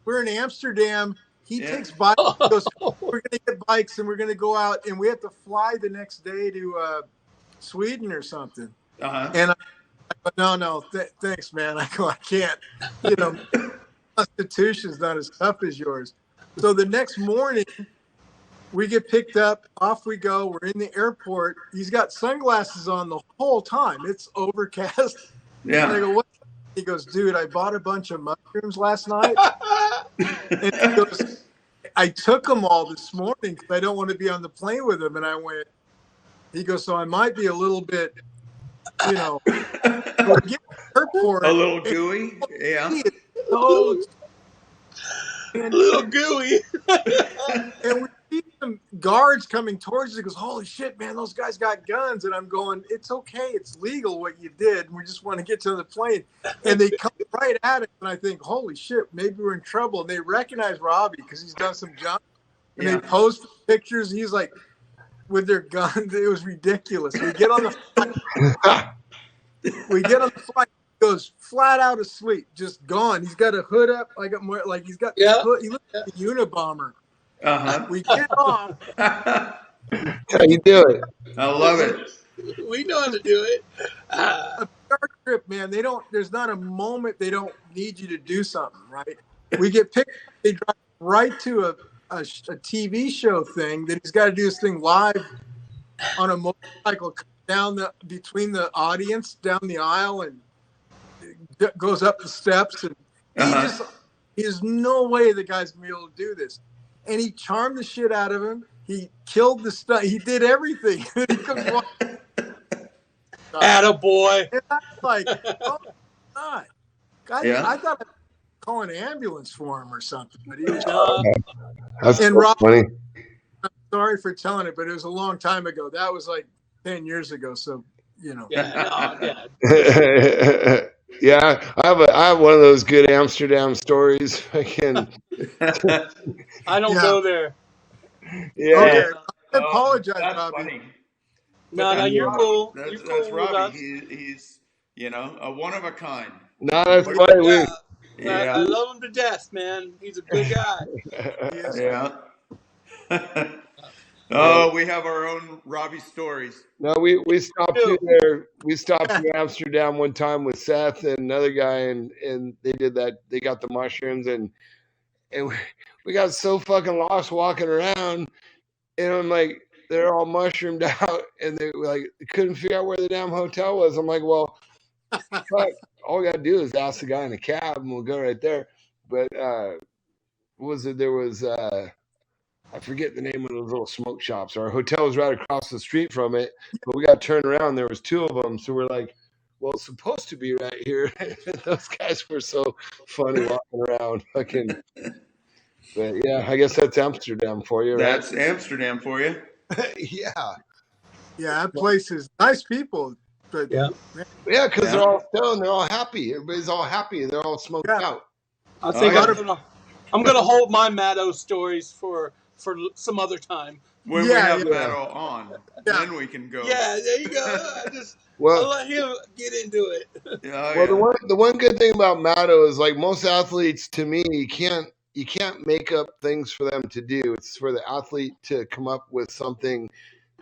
we're in Amsterdam. He takes bikes. He goes, we're gonna get bikes and we're gonna go out, and we have to fly the next day to Sweden or something. And I go, no, thanks, man. I go, I can't. Constitution's not as tough as yours. So the next morning, we get picked up. Off we go. We're in the airport. He's got sunglasses on the whole time. It's overcast. Yeah. And I go, what? He goes, dude, I bought a bunch of mushrooms last night. And he goes, I took them all this morning because I don't want to be on the plane with him. And I went, he goes, so I might be a little bit, we're getting airport. A little gooey. Yeah. So, a little gooey. And we see some guards coming towards us. He goes, holy shit, man, those guys got guns. And I'm going, it's okay. It's legal what you did. We just want to get to the plane. And they come right at it. And I think, holy shit, maybe we're in trouble. And they recognize Robbie because he's done some junk. And they post pictures. He's like, with their guns. It was ridiculous. We get on the flight. He goes flat out asleep, just gone. He's got a hood up. He's got the hood. He looks like a Unabomber. We get off. How you do it? I love it. We know how to do it. A car trip, man. There's not a moment they don't need you to do something, right? We get picked up. They drive right to a TV show thing that he's got to do this thing live on a motorcycle down between the audience, down the aisle, and goes up the steps. And there's no way the guy's gonna be able to do this. And he charmed the shit out of him. He killed the stuff. He did everything. He comes walking. Attaboy. And I was like, oh God. I thought I'd call an ambulance for him or something. But he was That's and so Rob, funny. I'm sorry for telling it, but it was a long time ago. That was like 10 years ago. So, Yeah. Yeah, I have one of those good Amsterdam stories. I don't go there. Yeah. Okay. I apologize, that's Robbie. funny. No, you're cool. That's Robbie. He's a one of a kind. No, that's funny. I love him to death, man. He's a good guy. Yeah. Oh, we have our own Robbie stories. No, we stopped through there. We stopped through Amsterdam one time with Seth and another guy, and they did that. They got the mushrooms, and we got so fucking lost walking around, and I'm like, they're all mushroomed out, and they couldn't figure out where the damn hotel was. I'm like, well, fuck, all we gotta do is ask the guy in a cab, and we'll go right there. But what was it? There was I forget the name of those little smoke shops. Our hotel was right across the street from it, but we got turned around. There was two of them, so we're like, well, it's supposed to be right here. Those guys were so funny walking around, fucking. But yeah, I guess that's Amsterdam for you, right? That's Amsterdam for you. Yeah, that place is nice people. But because they're all stoned, they're all happy. Everybody's all happy, and they're all smoked out. I think I'm gonna hold my Matto stories for some other time. When we have Matto on, then we can go. Yeah, there you go. I'll let him get into it. The one good thing about Matto is most athletes, to me, you can't make up things for them to do. It's for the athlete to come up with something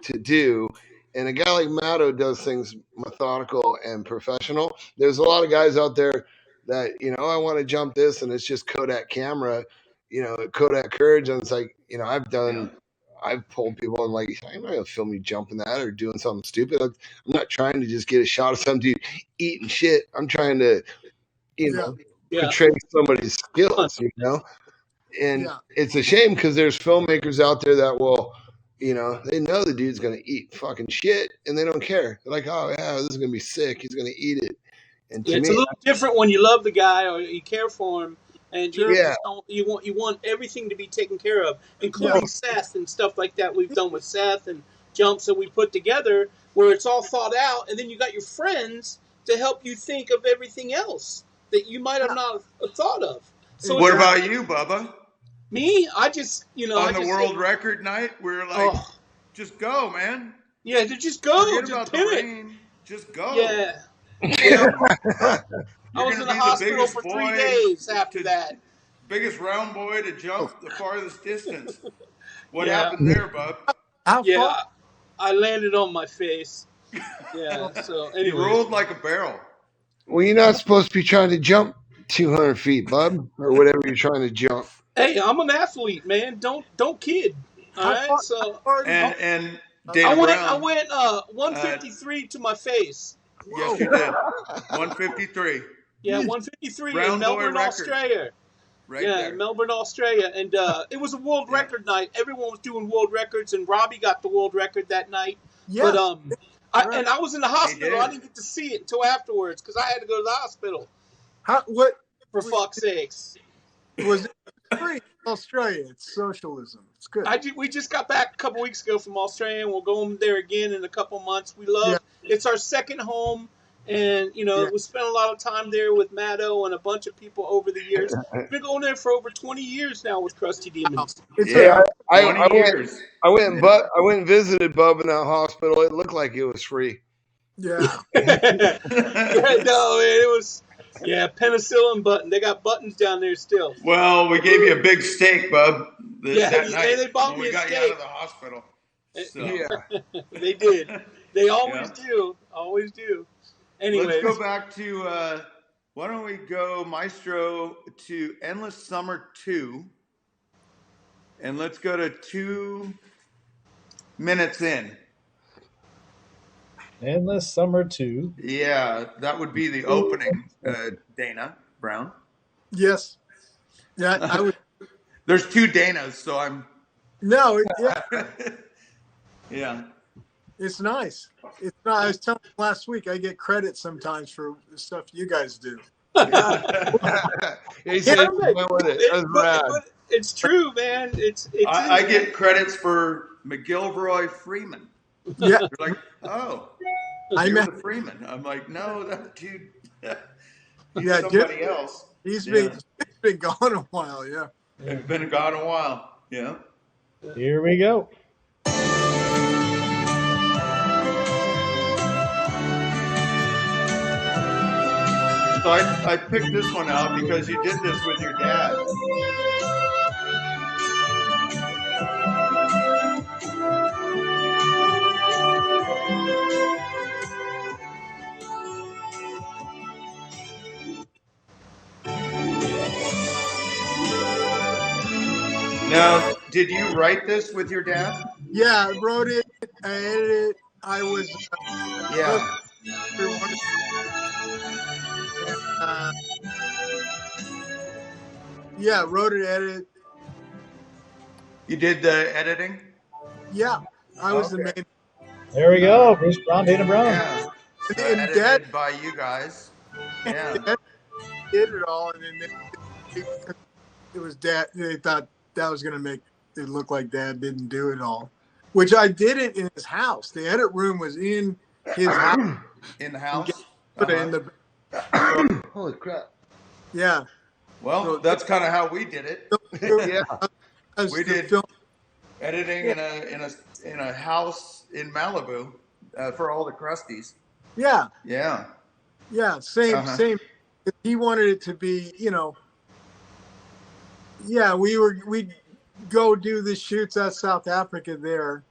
to do. And a guy like Matto does things methodical and professional. There's a lot of guys out there that, I want to jump this, and it's just Kodak camera, Kodak Courage. And it's like, I've pulled people and like, I'm not going to film you jumping that or doing something stupid. I'm not trying to just get a shot of some dude eating shit. I'm trying to, portray somebody's skills, And it's a shame because there's filmmakers out there that will, they know the dude's going to eat fucking shit and they don't care. They're like, oh, yeah, this is going to be sick. He's going to eat it. And to It's me, a little different when you love the guy or you care for him, and you Yeah. just don't, you want everything to be taken care of, including Seth and stuff like that. We've done with Seth and jumps that we put together where it's all thought out, and then you got your friends to help you think of everything else that you might have not thought of. So What about you, Bubba? me? I just On the world record night, we're like, just go, man. Yeah, to just go, Forget just about the pin it. rain. Just go. Yeah. I was in the hospital for 3 days after that. Biggest round boy to jump the farthest distance. What happened there, bub? How far? I landed on my face. Yeah, so anyway. You rolled like a barrel. Well, you're not supposed to be trying to jump 200 feet, bub, or whatever you're trying to jump. Hey, I'm an athlete, man. Don't kid. All right, so and Dana I went 153 to my face. Yes, you did. 153. Yeah, 153 Round in Melbourne, boy record. Australia. Right yeah, there. Melbourne, Australia, and it was a world record night. Everyone was doing world records, and Robbie got the world record that night. Yeah. But I was in the hospital. I didn't get to see it until afterwards because I had to go to the hospital. For fuck's sakes. Was it free? Australia, it's socialism. It's good. We just got back a couple weeks ago from Australia, and we'll go there again in a couple months. We love it's our second home, and we spent a lot of time there with Maddo and a bunch of people over the years. We've been going there for over 20 years now with Crusty Demons. I went and visited Bub in that hospital. It looked like it was free. Yeah. No, it was. Yeah, penicillin button. They got buttons down there still. Well, we gave you a big steak, bub. That night they bought me a steak. We got you out of the hospital. So. Yeah, they did. They always do. Always do. Anyway, let's go back to. Why don't we go, Maestro, to Endless Summer 2, and let's go to 2 minutes in. Endless Summer 2. Yeah, that would be the opening, Dana Brown. Yes. Yeah, I would. There's 2 Danas, so I'm. No, Yeah. It's nice. It's not. I was telling you last week, I get credit sometimes for the stuff you guys do. It's true, man. It's I get credits for McGilroy Freeman. Yeah. They're like, oh, you're the Freeman. I'm like, no, that dude. He's somebody else. He's been gone a while. Yeah. It's been gone a while. Yeah. Here we go. So I picked this one out because you did this with your dad. Now, did you write this with your dad? Yeah, I wrote it. I edited it. I was. Wrote it, edited. You did the editing? Yeah, I was the main. There we go. Bruce Brown, Dana Brown. Yeah. And Dad by you guys. Yeah. Dad did it all, and then it was Dad. They thought that was going to make it look like Dad didn't do it all, which I did it in his house. The edit room was in his house. In the house? In the Holy crap. Yeah. Well, so that's kind of how we did it. We did editing in a house in Malibu for all the Crusties. Yeah. Yeah. Yeah. Same. He wanted it to be, Yeah, we'd go do the shoots at South Africa there,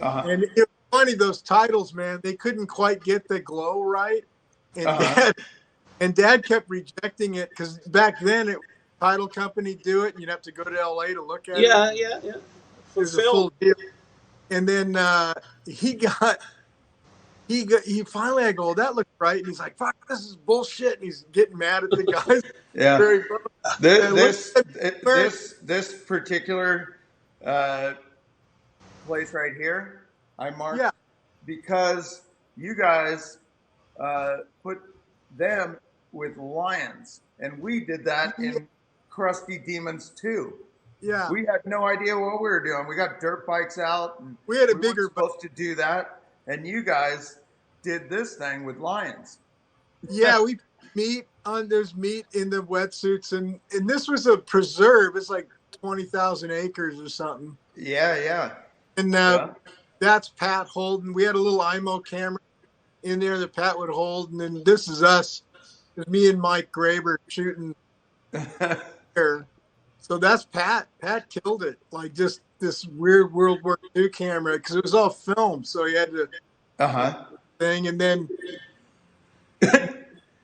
and it was funny, those titles, man. They couldn't quite get the glow right, and And Dad kept rejecting it because back then it title company do it, and you'd have to go to LA to look at it. Yeah. It was a full deal. And then he finally, I go, that looks right. And he's like, fuck, this is bullshit. And he's getting mad at the guys. Yeah. Very This particular place right here, I marked because you guys put them with lions, and we did that in Crusty Demons 2. Yeah. We had no idea what we were doing. We got dirt bikes out, and we had a we bigger weren't supposed to do that, and you guys did this thing with lions. Yeah, we there's meat in the wetsuits, and this was a preserve. It's like 20,000 acres or something. Yeah. And that's Pat Holden. We had a little IMO camera in there that Pat would hold, and then this is us. It's me and Mike Graber shooting there. So that's Pat. Pat killed it. Like just this weird World War II camera because it was all film, so he had to thing, and then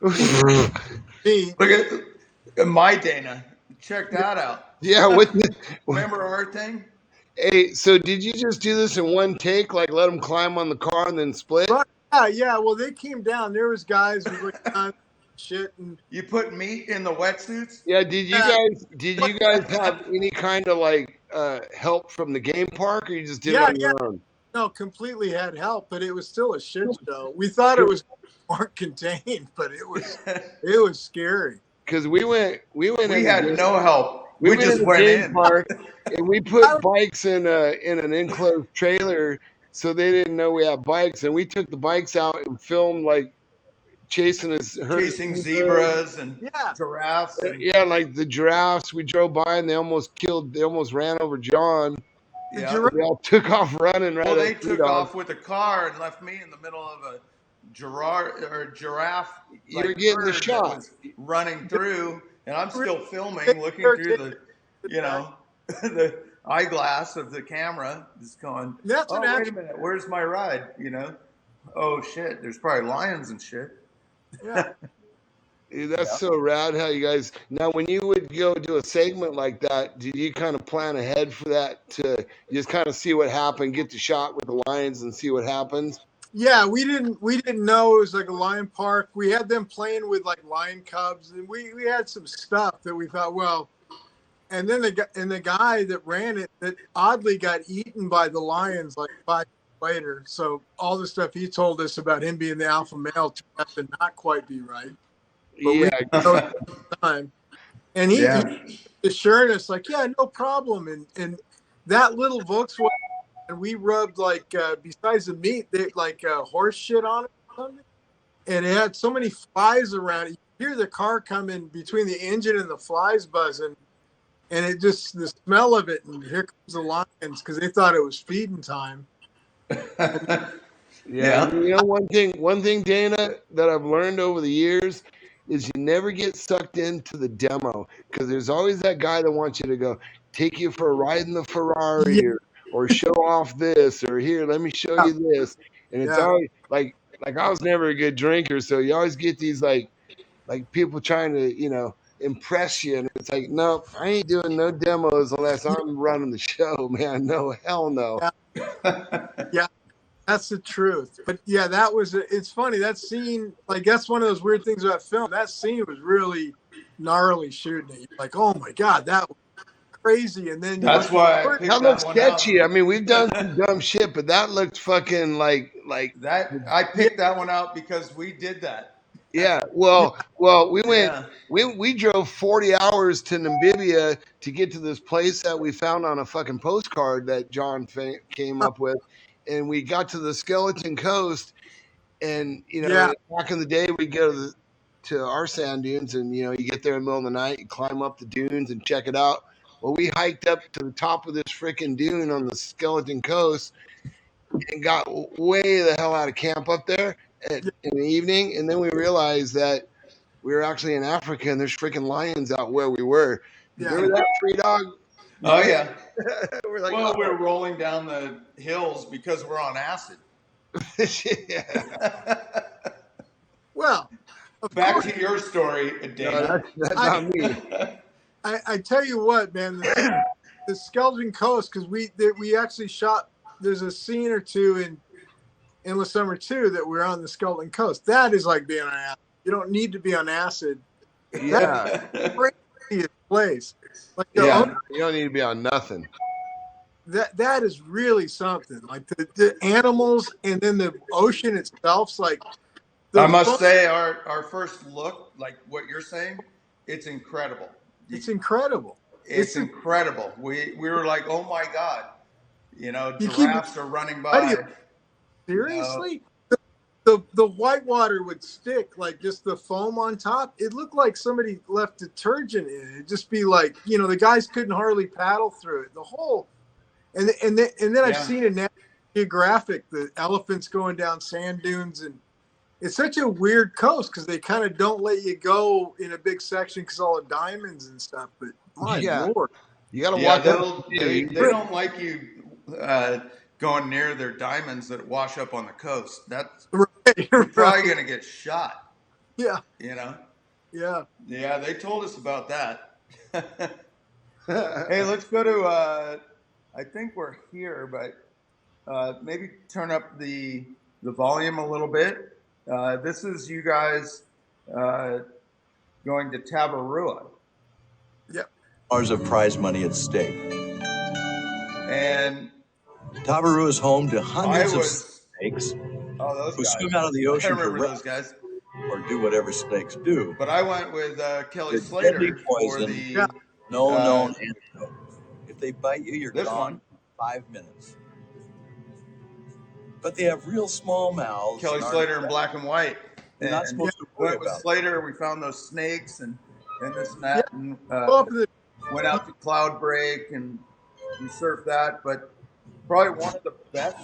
look at my Dana. Check that out. Yeah, remember our thing? Hey, so did you just do this in one take? Like let them climb on the car and then split? Yeah. Well, they came down. There was guys who were on shit, and you put meat in the wetsuits. Yeah. Did you guys have any kind of like help from the game park, or you just did it on your own? No, completely had help, but it was still a shit show. We thought it was more contained, but it was scary. Because we had no help. We just went in park, and we put bikes in an enclosed trailer, so they didn't know we had bikes, and we took the bikes out and filmed like chasing zebras and giraffes. And, like the giraffes, we drove by and they almost ran over John. They all took off running. Well, they took off with a car and left me in the middle of a giraffe. You're getting the shot. Was running through, and I'm still filming, looking through the, the eyeglass of the camera, just going, wait a minute, where's my ride? Oh shit, there's probably lions and shit. Yeah. That's so rad how you guys, now when you would go do a segment like that, did you kind of plan ahead for that to just kind of see what happened, get the shot with the lions and see what happens? Yeah, we didn't know it was like a lion park. We had them playing with like lion cubs, and we had some stuff that we thought, well, and then the guy that ran it that oddly got eaten by the lions like 5 years later. So all the stuff he told us about him being the alpha male turned out to not quite be right. But we know at the time. And he assured us like, yeah, no problem. And that little Volkswagen, and we rubbed like besides the meat, they like horse shit on it or something. And it had so many flies around it. You hear the car coming between the engine and the flies buzzing, and it just the smell of it. And here comes the lions because they thought it was feeding time. Yeah. You know, one thing, Dana, that I've learned over the years is you never get sucked into the demo because there's always that guy that wants you to go take you for a ride in the Ferrari or show off this, or here, let me show you this. And it's always like I was never a good drinker, so you always get these like people trying to, impress you, and it's like, no, I ain't doing no demos unless I'm running the show, man. No, hell no. Yeah, that's the truth. But yeah, it's funny, that scene, like that's one of those weird things about film. That scene was really gnarly shooting it. You're like, oh my God, that was crazy. And then that's why that looks sketchy. I mean, we've done some dumb shit, but that looked fucking like that. I picked that one out because we did that. Yeah. Well, we went. We drove 40 hours to Namibia to get to this place that we found on a fucking postcard that John came up with, and we got to the Skeleton Coast, and back in the day we go to our sand dunes, and you get there in the middle of the night, you climb up the dunes and check it out. Well, we hiked up to the top of this freaking dune on the Skeleton Coast and got way the hell out of camp up there in the evening. And then we realized that we were actually in Africa and there's freaking lions out where we were. Remember that, Free Dog? Oh, yeah. We're like, we're rolling down the hills because we're on acid. Well, a back to your story, No, Dana. that's not me. I tell you what, man, the Skeleton Coast, because we actually shot. There's a scene or two in Endless Summer 2 that we're on the Skeleton Coast. That is like being on acid. You don't need to be on acid. Yeah, Craziest place. Like Yeah. you don't need to be on nothing. that is really something. Like the animals, and then the ocean itself's like. I must say, our first look, like what you're saying, it's incredible. It's incredible. It's incredible. We were like, oh my God, You giraffes are running by. Seriously? The whitewater would stick, like just the foam on top. It looked like somebody left detergent in it. It'd just be like, the guys couldn't hardly paddle through it. The whole, and then I've seen in National Geographic the elephants going down sand dunes, and it's such a weird coast because they kind of don't let you go in a big section because all the diamonds and stuff. But my Lord, you got to Yeah, watch. they don't like you going near their diamonds that wash up on the coast. That's you're probably gonna get shot. Yeah. Yeah. Yeah, they told us about that. Hey, let's go to. I think we're here, but maybe turn up the volume a little bit. This is you guys going to Tabarua. Yep. Dollars of prize money at stake. And Tabarua is home to hundreds of snakes those who guys. swim out of the ocean I remember for those guys. or do whatever snakes do. But I went with Kelly The Slater deadly for poison. the No known antidote. If they bite you, you're this gone one. in 5 minutes. But they have real small mouths. Kelly Slater in black and white. You're not supposed to worry went with about Slater. We found those snakes and this and that, and went out to Cloud Break and we surfed that. But probably one of the best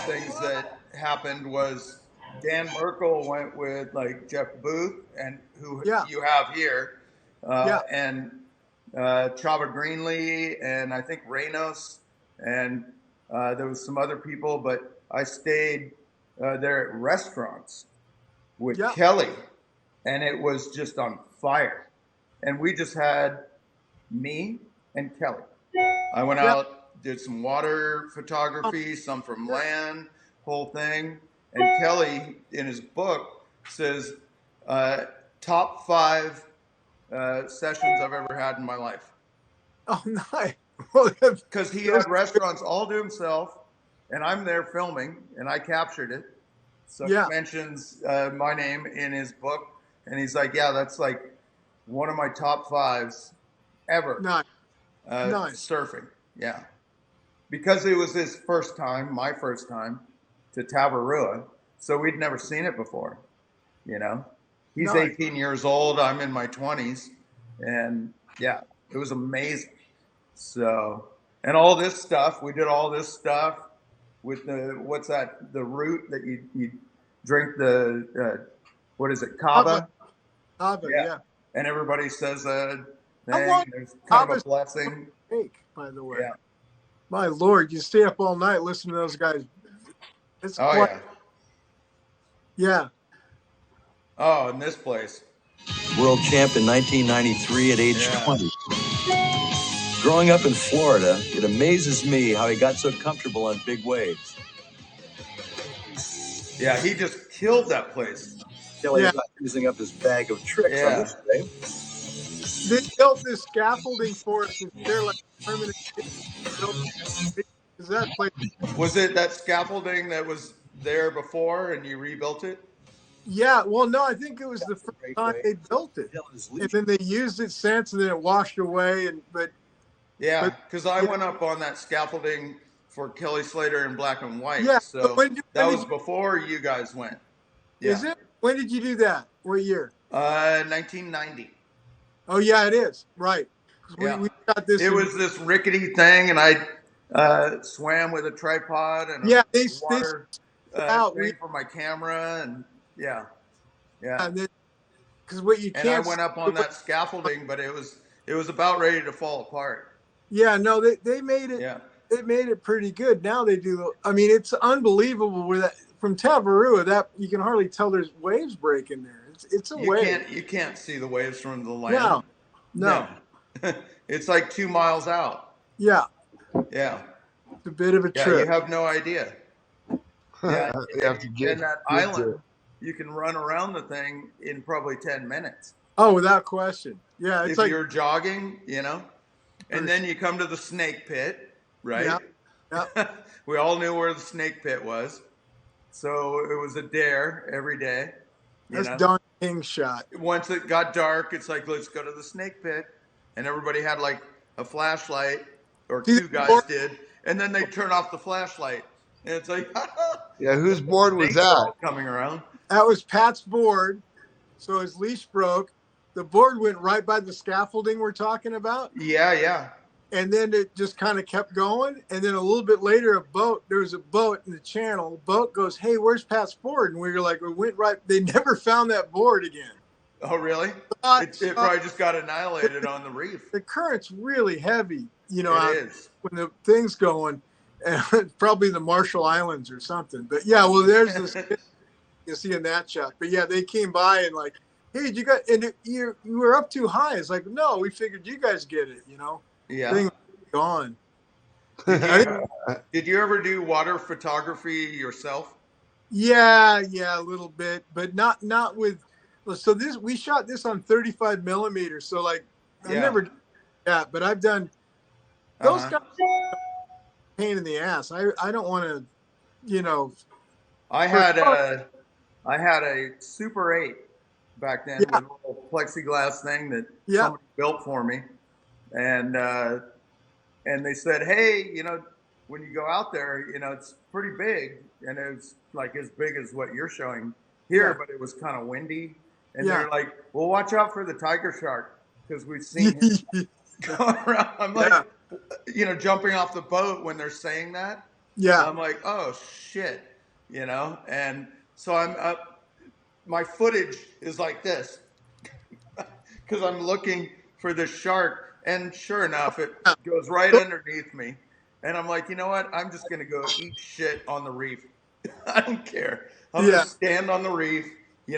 things that happened was Dan Merkel went with like Jeff Booth and who you have here, and Chava Greenlee and I think Reynos and there was some other people, but I stayed there at restaurants with Kelly, and it was just on fire. And we just had me and Kelly. I went out, did some water photography, some from land, whole thing. And Kelly, in his book, says top 5 sessions I've ever had in my life. Oh, nice. Because he had restaurants all to himself, and I'm there filming, and I captured it. So he mentions my name in his book, and he's like, yeah, that's like one of my top 5s ever. Nice. Surfing. Yeah. Because it was his first time, my first time, to Tabarua. So we'd never seen it before, He's 18 years old. I'm in my 20s. And, yeah, it was amazing. So, and all this stuff, we did all this stuff with the root that you drink what is it, kava? Kava, yeah. And everybody says How long there's kind of a blessing. Take, by the way. Yeah. My Lord, you stay up all night listening to those guys. It's yeah. Oh, in this place. World champ in 1993 at age 20. Growing up in Florida, it amazes me how he got so comfortable on big waves. Yeah, he just killed that place. Kelly is not using up his bag of tricks on this day. They built this scaffolding for us. They're like permanent. Is that place? Was it that scaffolding that was there before and you rebuilt it? Yeah, well, no, I think it was the first time they built it, and then they used it since, and then it washed away. Yeah, because I went up on that scaffolding for Kelly Slater in black and white. Yeah, so that was before you guys went. Yeah. Is it? When did you do that? What year? 1990. Oh yeah, it is. Right. We got this. It was this rickety thing, and I swam with a tripod and they water thing for my camera, and yeah. Because what you can't. And I went up on that scaffolding, but it was about ready to fall apart. Yeah, no, they made it. Yeah. They made it pretty good. Now they do. I mean, it's unbelievable from Tavarua, that you can hardly tell there's waves breaking there. It's a wave. You can't see the waves from the land. No. It's like 2 miles out. Yeah. Yeah. It's a bit of a Yeah, trip. you have no idea. Yeah. You have to get and that to it. island, you can run around the thing in probably 10 minutes. Oh, without question. Yeah, it's if like you're jogging, and then you come to the snake pit, right? Yeah. We all knew where the snake pit was. So it was a dare every day. That's Don King's shot. Once it got dark, it's like, let's go to the snake pit. And everybody had like a flashlight, or two guys did. And then they turn off the flashlight. And it's like, yeah, whose board was that? Coming around. That was Pat's board. So his leash broke. The board went right by the scaffolding we're talking about. Yeah. And then it just kind of kept going. And then a little bit later, there was a boat in the channel. The boat goes, hey, where's Pat's board? And we were like, we went right. They never found that board again. Oh, really? It probably just got annihilated on the reef. The current's really heavy, It is. when the thing's going. And probably the Marshall Islands or something. But yeah, well, there's this you see in that shot. But yeah, they came by and like, hey, you were up too high. It's like, no, we figured you guys get it, Yeah. Thing gone. Did you ever do water photography yourself? Yeah, a little bit, but not with. So we shot this on 35 millimeters. So like, I never did that, but I've done those guys. Pain in the ass. I don't want to, I had a Super 8 back then with a little plexiglass thing that somebody built for me, and they said, hey, when you go out there, it's pretty big, and it's like as big as what you're showing here, but it was kind of windy, and they're like, well, watch out for the tiger shark because we've seen him going around. I'm like, jumping off the boat when they're saying that. Yeah. I'm like, oh shit, and so I'm up. My footage is like this because I'm looking for the shark, and sure enough, it goes right underneath me. And I'm like, you know what? I'm just gonna go eat shit on the reef. I don't care. I'm gonna stand on the reef.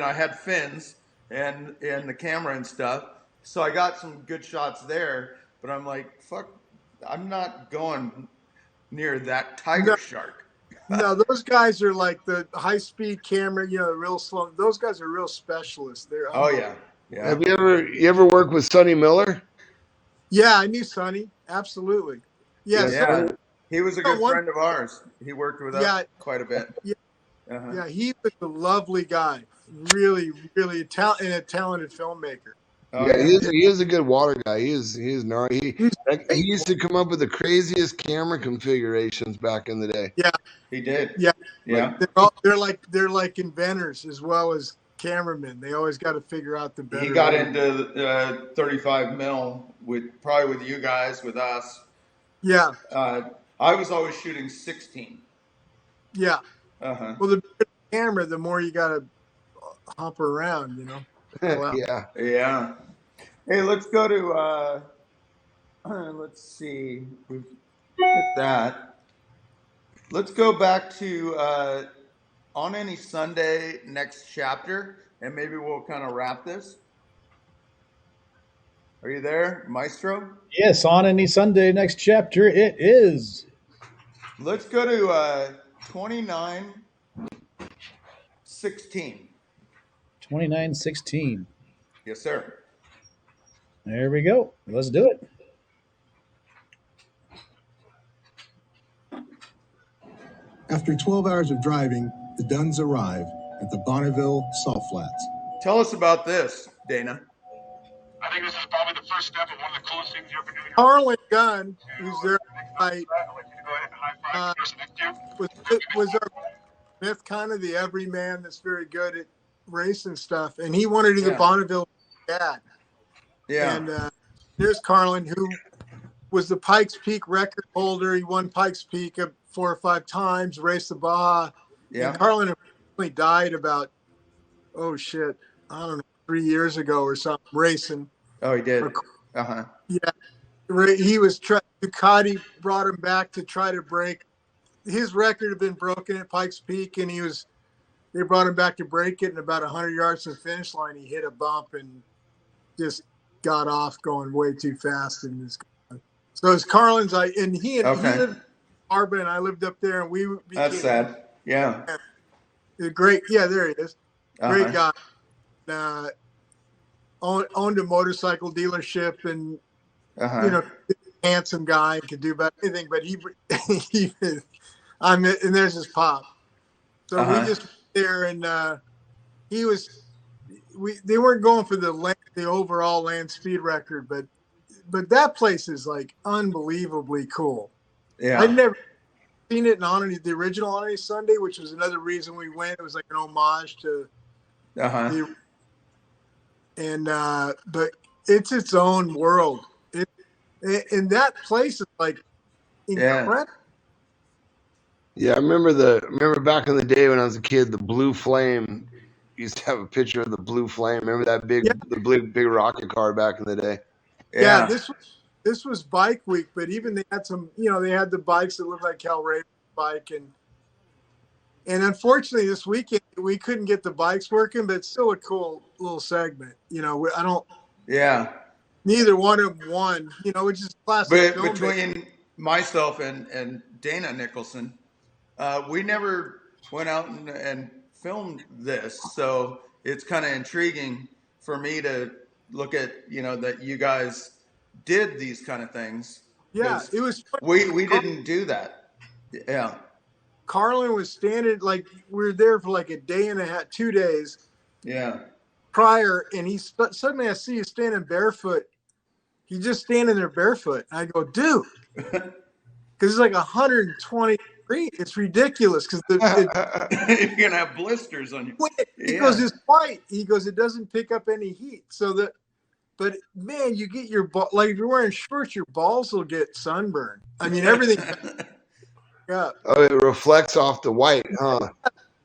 I had fins and the camera and stuff, so I got some good shots there. But I'm like, fuck, I'm not going near that tiger shark. No, those guys are like the high-speed camera, real slow. Those guys are real specialists. They're yeah. Have you ever worked with Sonny Miller? Yeah, I knew Sonny. Absolutely. Yeah. He was a good friend of ours. He worked with us quite a bit. Yeah. Yeah, he was a lovely guy. Really, really a talented filmmaker. Oh, yeah, he is a good water guy. He is gnarly. He used to come up with the craziest camera configurations back in the day. Yeah, he did. Yeah. They're like inventors as well as cameramen. They always got to figure out the better. He got into 35 mil with you guys, with us. Yeah. I was always shooting 16. Yeah. Well, the bigger the camera, the more you got to hump around, Yeah. Hey, let's go to, let's see, we've hit that. Let's go back to On Any Sunday, next chapter, and maybe we'll kind of wrap this. Are you there, Maestro? Yes, On Any Sunday, next chapter, it is. Let's go to 29:16. 29:16. Yes, sir. There we go. Let's do it. After 12 hours of driving, the Dunns arrive at the Bonneville Salt Flats. Tell us about this, Dana. I think this is probably the first step of one of the coolest things you ever do. Harlan Gunn, who's there, was our Smith, kind of the everyman that's very good at racing stuff, and he wanted to do the Bonneville dad. Yeah. And here's Carlin, who was the Pikes Peak record holder. He won Pikes Peak 4 or 5 times, raced the Baja. Yeah. And Carlin only died about, I don't know, 3 years ago or something, racing. Oh, he did. Yeah. He was Ducati brought him back to try to break. His record had been broken at Pikes Peak, and he was they brought him back to break it, and about 100 yards from the finish line, he hit a bump and just got off going way too fast. And so it's Carlin's. He lived in Arbor, and I lived up there, and we became. That's sad. Yeah. Great. Yeah, there he is. Great guy. Owned a motorcycle dealership, and handsome guy, could do about anything. But and there's his pop. So we just went there, and they weren't going for the overall land speed record, but that place is like unbelievably cool. Yeah, I'd never seen it in the original On Any Sunday, which was another reason we went. It was like an homage to but it's its own world. And that place is like incredible. Yeah, I remember back in the day when I was a kid, the Blue Flame used to have a picture of the Blue Flame. Remember that big rocket car back in the day? Yeah, this was Bike Week, but even they had some, they had the bikes that looked like Hellraiser bike, and unfortunately this weekend we couldn't get the bikes working, but it's still a cool little segment. I don't. Yeah. Neither one of them won. Which is classic. But between myself and Dana Nicholson, we never went out and filmed this, so it's kind of intriguing for me to look at that you guys did these kind of things. Yeah, it was. We didn't do that. Yeah. Carlin was standing, like, we were there for like a day and a half, 2 days. Yeah. Prior, and suddenly I see you standing barefoot. He's just standing there barefoot. I go, dude, because it's like 120 degrees. It's ridiculous because you're gonna have blisters on you. He goes, it's white. He goes, it doesn't pick up any heat. But man, you get your like if you're wearing shorts, your balls will get sunburned. I mean, everything. Yeah. Oh, it reflects off the white, huh?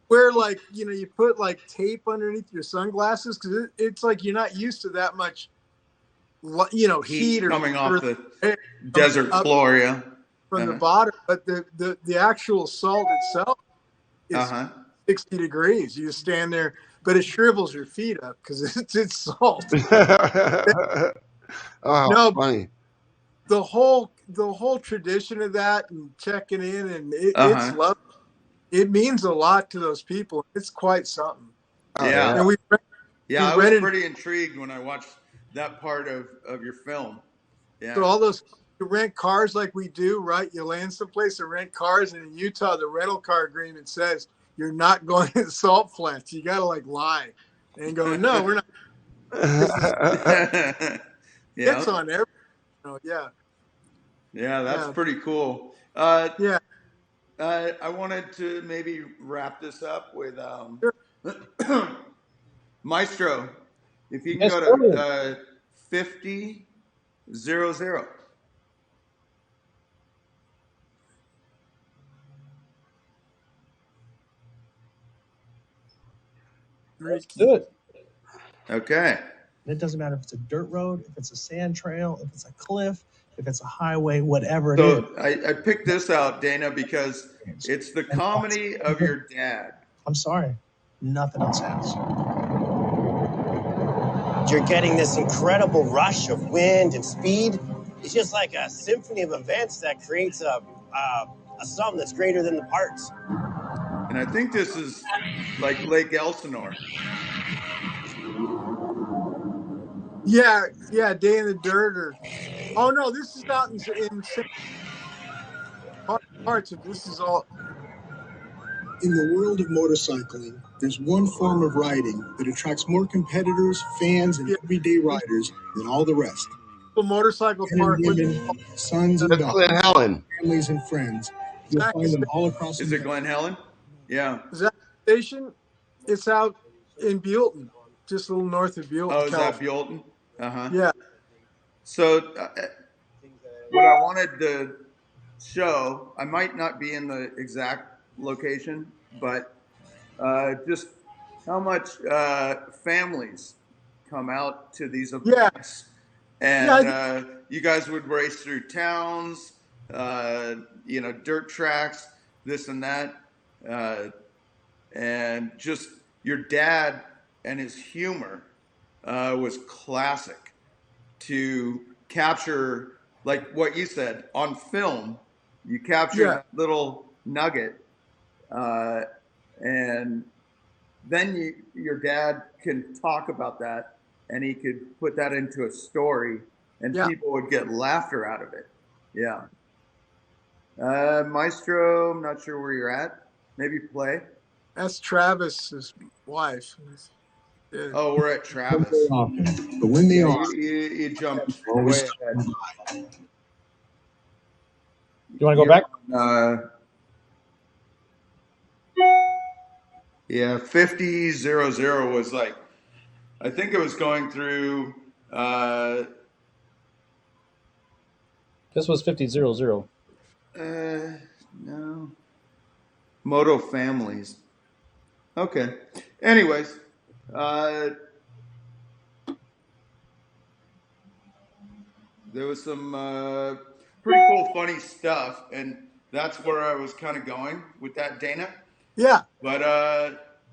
Where you put like tape underneath your sunglasses because it's like you're not used to that much, heat coming off the desert floor, from the bottom. But the actual salt itself is 60 degrees. You just stand there, but it shrivels your feet up because it's salt. Funny. The whole tradition of that and checking in and it's love. It means a lot to those people. It's quite something. Yeah. And I was pretty intrigued when I watched that part of your film. Yeah. So all those, you rent cars like we do, right? You land someplace and rent cars, and in Utah, the rental car agreement says you're not going to the salt flats. You got to lie and go, no, we're not. It's on everything. Yeah, that's pretty cool. I wanted to maybe wrap this up with Maestro. If you can go to 5000. Let's do it. Okay. It doesn't matter if it's a dirt road, if it's a sand trail, if it's a cliff, if it's a highway, whatever it is. I picked this out, Dana, because it's the comedy of your dad. I'm sorry. Nothing else has. You're getting this incredible rush of wind and speed. It's just like a symphony of events that creates a sum that's greater than the parts. And I think this is like Lake Elsinore. Yeah, Day in the Dirt oh no, this is out in parts of this is all. In the world of motorcycling, there's one form of riding that attracts more competitors, fans, and everyday riders than all the rest. The motorcycle park, women, sons and daughters, Glen Helen, families and friends. You'll find them all across. Is it Glen Helen? Yeah. Is that station? It's out in Buellton, just a little north of Buellton. Oh, is that Buellton? Yeah. So what I wanted to show, I might not be in the exact location, but just how much families come out to these events. And you guys would race through towns, dirt tracks, this and that. and just your dad and his humor was classic to capture, like what you said on film. You capture Yeah. that little nugget, and then your dad can talk about that, and he could put that into a story, and Yeah. people would get laughter out of it. Yeah. Maestro, I'm not sure where you're at. Maybe play. That's Travis's wife. Yeah. Oh, we're at Travis. But when they Yeah, are, you jumped always way ahead. You want to go back? Yeah, 5000 was like, I think it was going through. This was 5000. No, Moto families. Okay. Anyways, there was some pretty cool, funny stuff, and that's where I was kind of going with that, Dana. Yeah. But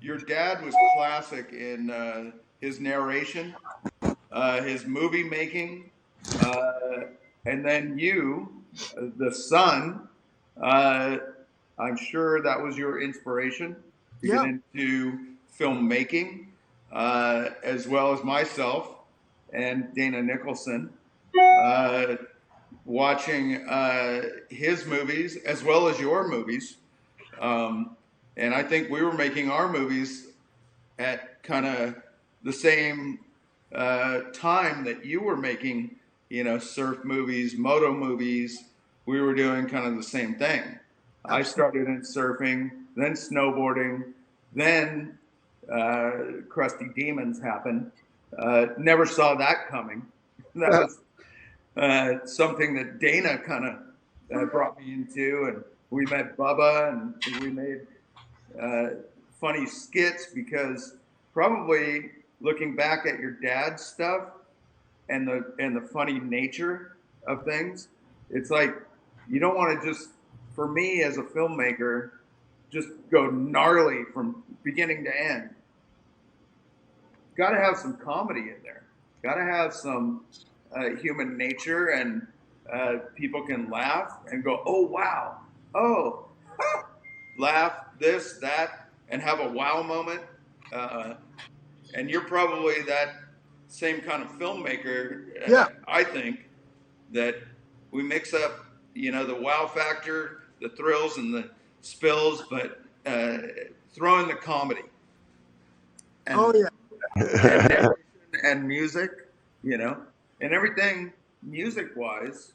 your dad was classic in his narration, his movie making, and then you, the son. I'm sure that was your inspiration to Yeah. get into filmmaking, as well as myself and Dana Nicholson, watching his movies as well as your movies. And I think we were making our movies at kind of the same time that you were making, surf movies, moto movies. We were doing kind of the same thing. I started in surfing, then snowboarding, then Crusty Demons happened. Never saw that coming. That was something that Dana kind of brought me into, and we met Bubba, and we made funny skits, because probably looking back at your dad's stuff and the funny nature of things, it's like you don't want to just, for me as a filmmaker, just go gnarly from beginning to end. Got to have some comedy in there. Got to have some human nature, and people can laugh and go, oh wow, oh, laugh, this, that, and have a wow moment. And you're probably that same kind of filmmaker. Yeah. I think that we mix up, the wow factor, the thrills and the spills, but throw in the comedy. And, Oh yeah. and music, and everything music-wise.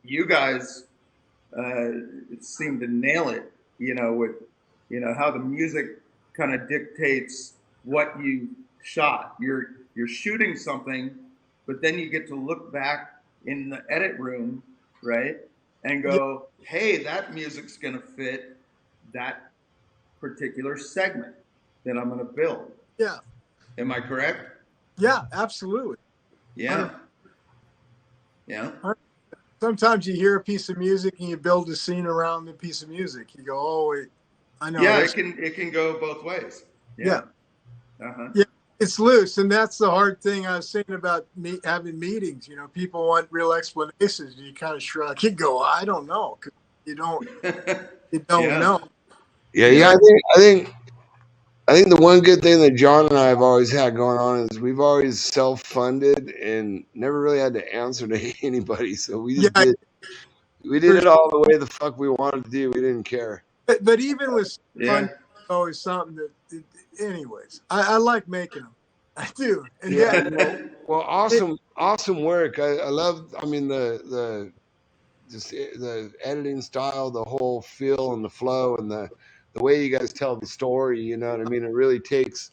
You guys seem to nail it, with how the music kind of dictates what you shot. You're shooting something, but then you get to look back in the edit room, right, and go, hey, that music's gonna fit that particular segment that I'm gonna build. Yeah. Am I correct? Yeah, absolutely. Yeah. Yeah. Sometimes you hear a piece of music and you build a scene around the piece of music. You go, oh wait, I know. Yeah, it can go both ways. Yeah. Uh-huh. Yeah, it's loose, and that's the hard thing I was saying about having meetings. People want real explanations. You kind of shrug. You go, I don't know, because you don't know. Yeah. I think the one good thing that John and I have always had going on is we've always self-funded and never really had to answer to anybody. So we just did it all the way the fuck we wanted to do. We didn't care. But even with fun, always something that. Anyways, I like making them. I do. And well, awesome work. I love. I mean the editing style, the whole feel and the flow, and the way you guys tell the story. You know what I mean? It really takes.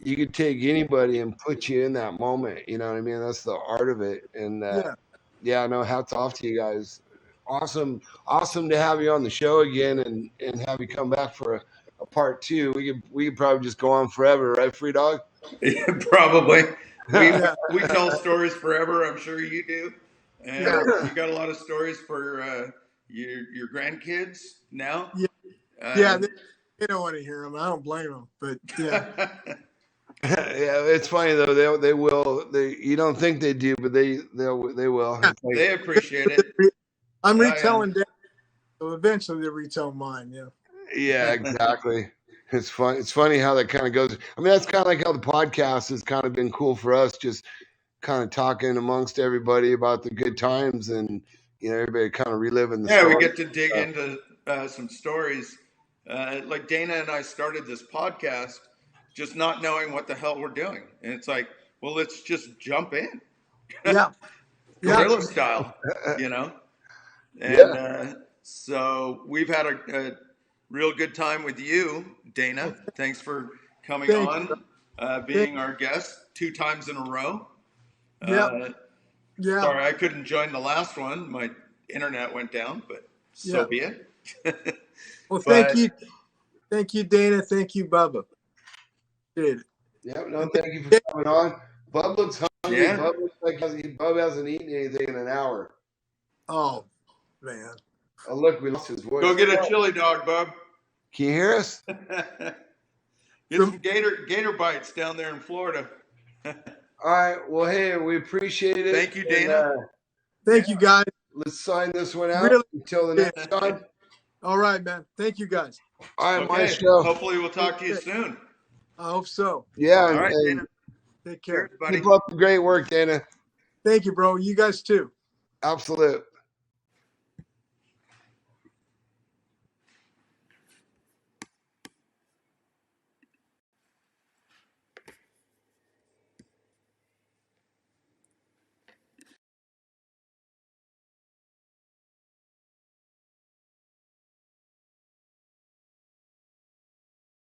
You could take anybody and put you in that moment. You know what I mean? That's the art of it. And no, hats off to you guys. Awesome to have you on the show again, and have you come back for a part 2. We could probably just go on forever, right, Free Dog? Yeah, probably. We tell stories forever. I'm sure you do, and you got a lot of stories for your grandkids now. They don't want to hear them. I don't blame them. But yeah, Yeah, it's funny though. They will. You don't think they do, but they will. Yeah. It's like, They appreciate it. I'm Oh, yeah. retelling that. So eventually they'll retell mine. Yeah. yeah, exactly. It's fun. It's funny how that kind of goes. I mean, that's kind of like how the podcast has kind of been cool for us, just kind of talking amongst everybody about the good times, and everybody kind of reliving the Yeah, we story. get to dig into some stories. Like Dana and I started this podcast just not knowing what the hell we're doing. And it's like, well, let's just jump in. Yeah. Guerrilla style, And so we've had a real good time with you, Dana. Thanks for coming on, being our guest 2 times in a row. Yeah. Sorry, I couldn't join the last one. My internet went down, but so be it. Well, thank you. Thank you, Dana. Thank you, Bubba. Appreciate it. Yeah, no, thank you for coming on. Bub looks hungry. Yeah. Bub looks like Bub hasn't eaten anything in an hour. Oh, man. Oh, look, we lost his voice. Go get a chili dog, Bub. Can you hear us? Get some gator bites down there in Florida. All right. Well, hey, we appreciate it. Thank you, Dana. Thank you, guys. Let's sign this one out Really? until the next time. All right, man. Thank you, guys. All right, Okay. my show. Hopefully we'll talk to you soon. I hope so. Yeah. All right, and Dana. Take care. Cheers, buddy. keep up the great work, Dana. Thank you, bro. You guys too. Absolute.